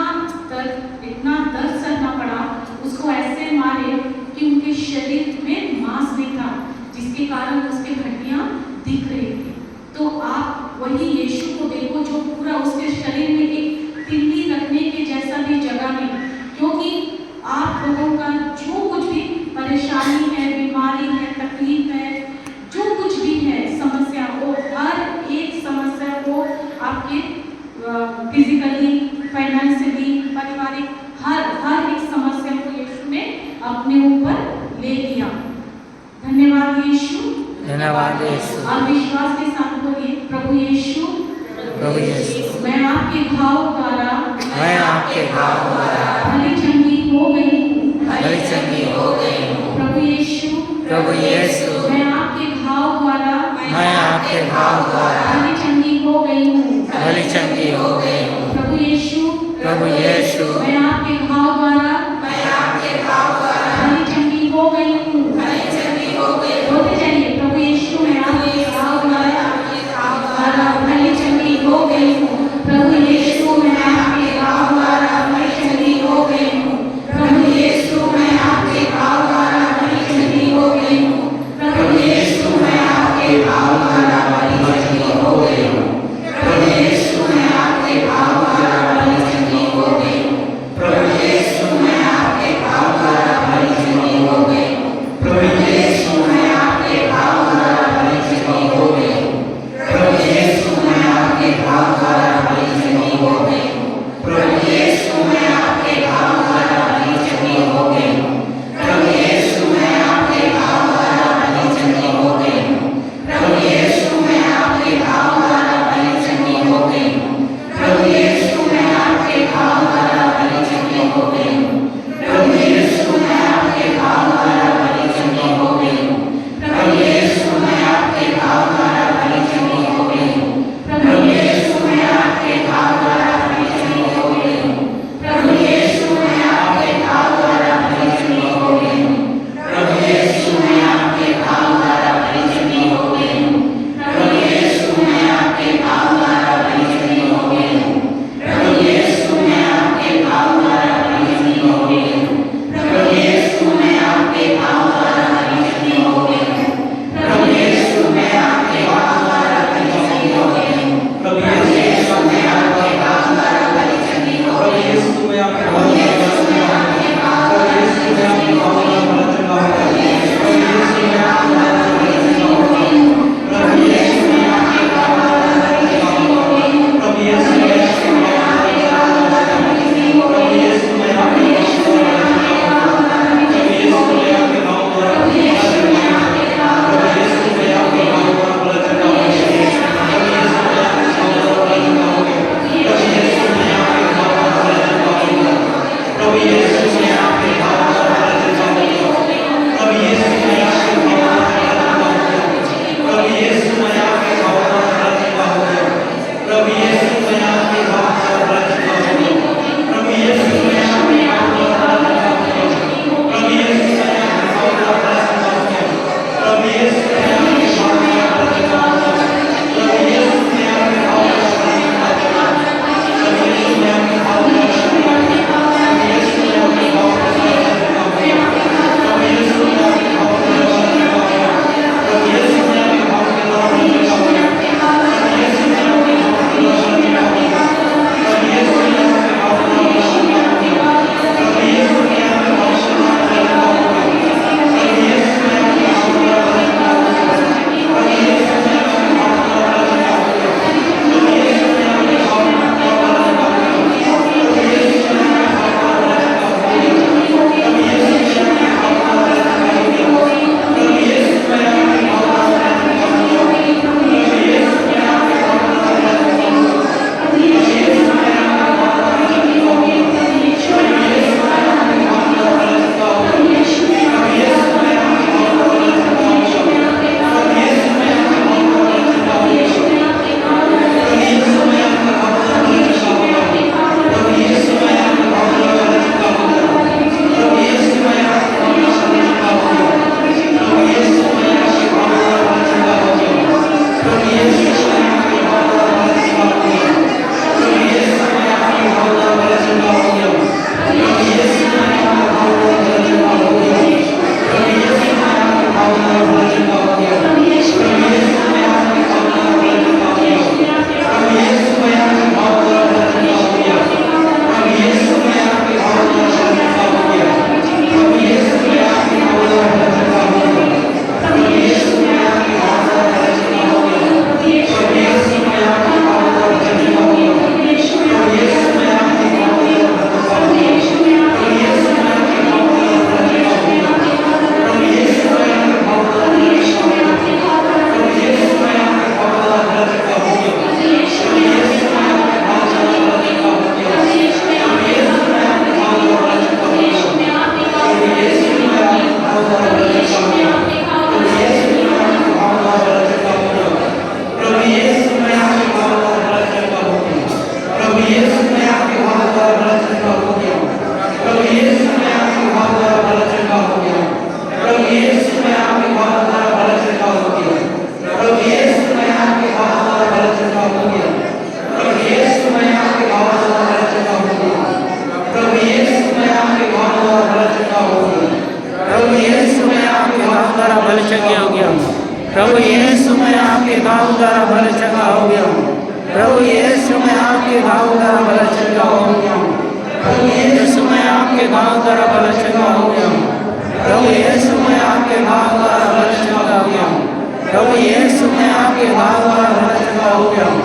दर्द सहना पड़ा, उसको ऐसे मारे कि उनके शरीर में मांस नहीं था, जिसके कारण उसकी हड्डियां दिख रही थी। तो आप वही यीशु को देखो जो पूरा उसके शरीर में एक तिल्ली रखने के जैसा भी जगह नहीं, क्योंकि आप लोगों का जो कुछ भी परेशानी है, बीमारी है, तकलीफ है, जो कुछ भी है समस्या, वो हर एक समस्या को आपके फिजिकली, फाइनेंशियली, पारिवारिक हर एक समस्या को यीशु ने अपने ऊपर ले लिया। धन्यवाद यीशु, धन्यवाद यीशु। आप विश्वास के साथ बोलिए, प्रभु यीशु, प्रभु यीशु, मैं आपके घाव द्वारा मैं आपके घाव द्वारा भली चंगी हो गई हूँ, भली चंगी हो गई हूँ। प्रभु यीशु, प्रभु यीशु, मैं आपके घाव द्वारा मैं आपके घाव द्वारा भली चंगी हो गई हूँ, भली चंगी हो गई हूँ। प्रभु यीशु, प्रभु यीशु, मैं आपके घाव द्वारा भली चंगी हो गई हूँ, बोलते जाइए, प्रभु यीशु मैं आपके घाव द्वारा भली चंगी हो गई हूँ, प्रभु यीशु मैं आपके घाव द्वारा भली चंगी हो गई हूँ, प्रभु यीशु मैं आपके घाव द्वारा भली चंगी हो गई हूँ, प्रभु यीशु मैं आपके घाव द्वारा भली चंगी हो गई हूँ, प्रभु यीशु मैं द्वारा भला चंगा हो गया हूँ। प्रभु यीशु मैं आपके घाव द्वारा भला चंगा हो गया हूँ। प्रभु यीशु मैं आपके घाव द्वारा भला चंगा हो गया हूँ। प्रभु यीशु मैं आपके घाव द्वारा भला चंगा हो गया हूँ। प्रभु यीशु मैं आपके घाव द्वारा भला चंगा हो गया हूँ।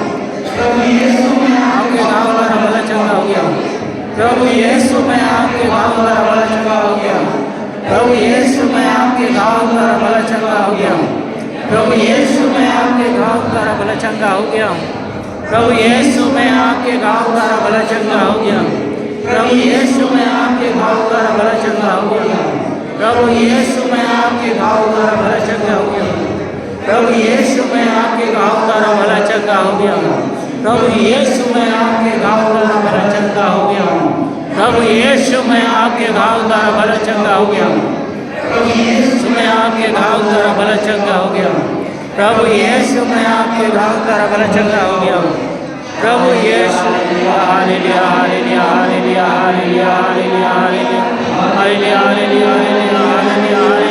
प्रभु यीशु मैं आपके घाव द्वारा भला चंगा हो गया हूँ। प्रभु यीशु मैं आपके घाव द्वारा भला चंगा हो गया हूँ। प्रभु यीशु मैं आपके घाव द्वारा भला चंगा हो गया हूँ। प्रभु यीशु मैं आपके घाव द्वारा भला चंगा हो गया हूँ। प्रभु यीशु मैं आपके घाव द्वारा भला चंगा हो गया हूँ। प्रभु यीशु मैं आपके घाव द्वारा भला चंगा हो गया हूँ। प्रभु यीशु मैं आपके घाव द्वारा भला चंगा हो गया हूँ। प्रभु यीशु मैं आपके घाव द्वारा भला चंगा हो गया हूँ। प्रभु यीशु मैं आपके घाव द्वारा भला चंगा हो गया हूँ। प्रभु यीशु मैं आपके घाव द्वारा भला चंगा हो गया हूँ। प्रभु यीशु मैं आपके घाव द्वारा भला चंगा हो गया हूँ। प्रभु यीशु मैं आपके घाव द्वारा भला चंगा हो गया हूँ। प्रभु यीशु hallelujah hallelujah hallelujah hallelujah hallelujah hallelujah hallelujah hallelujah hallelujah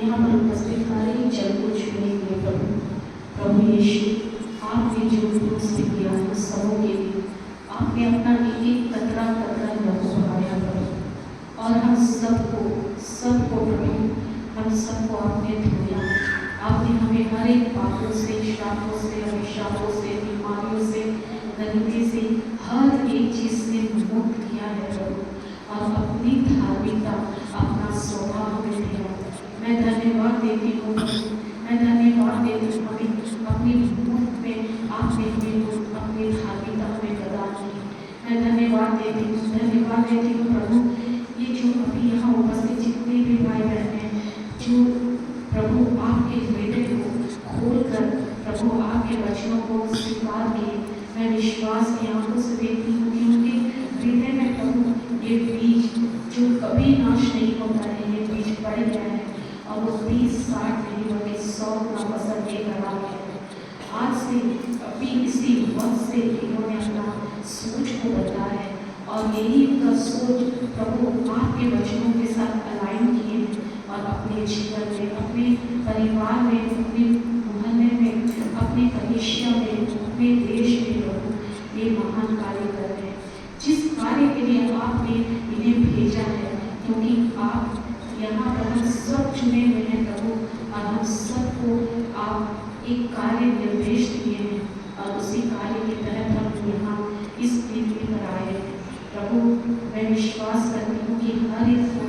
यहाँ पर उपस्थित सारे जल को छूने के लिए प्रभु यीशु आपने जो क्रूस किया उस सबों के लिए आपने अपना एक एक कतरा कतरा लहू बहाया प्रभु और हम सबको प्रभु हम सबको आपने धोया। आपने हमें हर एक पापों से श्रापों से अभिशापों से बीमारियों से गंदगी से हर एक चीज से मुक्त किया है प्रभु और अपनी धार्मिकता अपना स्वभाव हमें दिया। मैं धन्यवाद देती हूँ, मैं धन्यवाद देती हूँ अपनी मुफ्त में आपने हमें अपनी धार्मिकता में प्रदान की। मैं धन्यवाद देती हूँ प्रभु। ये जो अभी यहाँ उपस्थित जितने भी भाई बहन हैं जो प्रभु आपके हृदय को खोलकर प्रभु आपके वचनों को स्वीकार किए, मैं विश्वास की आंखों से देखती हूँ कि उनके हृदय में प्रभु ये बीज जो कभी नाश नहीं होता है, ये बीज पड़ गया है और वो 20-60 नहीं बल्कि 100 गुना फसल लेकर आ गया है। आज से अभी इसी वक्त से इन्होंने अपना सोच को बदला है और यही उनका सोच प्रभु आपके वचनों के साथ अलाइन किए हैं और अपने जीवन में, अपने परिवार में, अपने मोहल्ले में, अपने कलीसिया में, अपने देश में प्रभु ये महान कार्य कर रहे हैं। जिस कार्य के लिए आपने इन्हें भेजा है, क्योंकि आप यहाँ पर हम सब चुने हुए हैं प्रभु और हम सबको आप एक कार्य निर्देश दिए हैं और उसी कार्य के तहत हम यहाँ इस पृथ्वी पर आए हैं। प्रभु मैं विश्वास करती हूँ कि हर एक को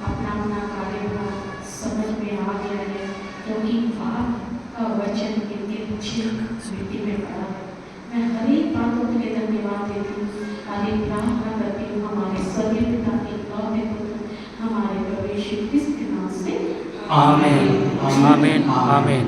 अपना अपना कार्य समझ में आ गया है, क्योंकि आपका वचन इनके मिट्टी में पड़ा है। मैं हर एक बातों के लिए धन्यवाद देती हूँ और एक प्रार्थना करती हूँ हमारे स्वर्गीय पिता के इकलौते पुत्र हमारे प्रभु यीशु क्रिस्त के नाम से आमीन आमीन आमीन।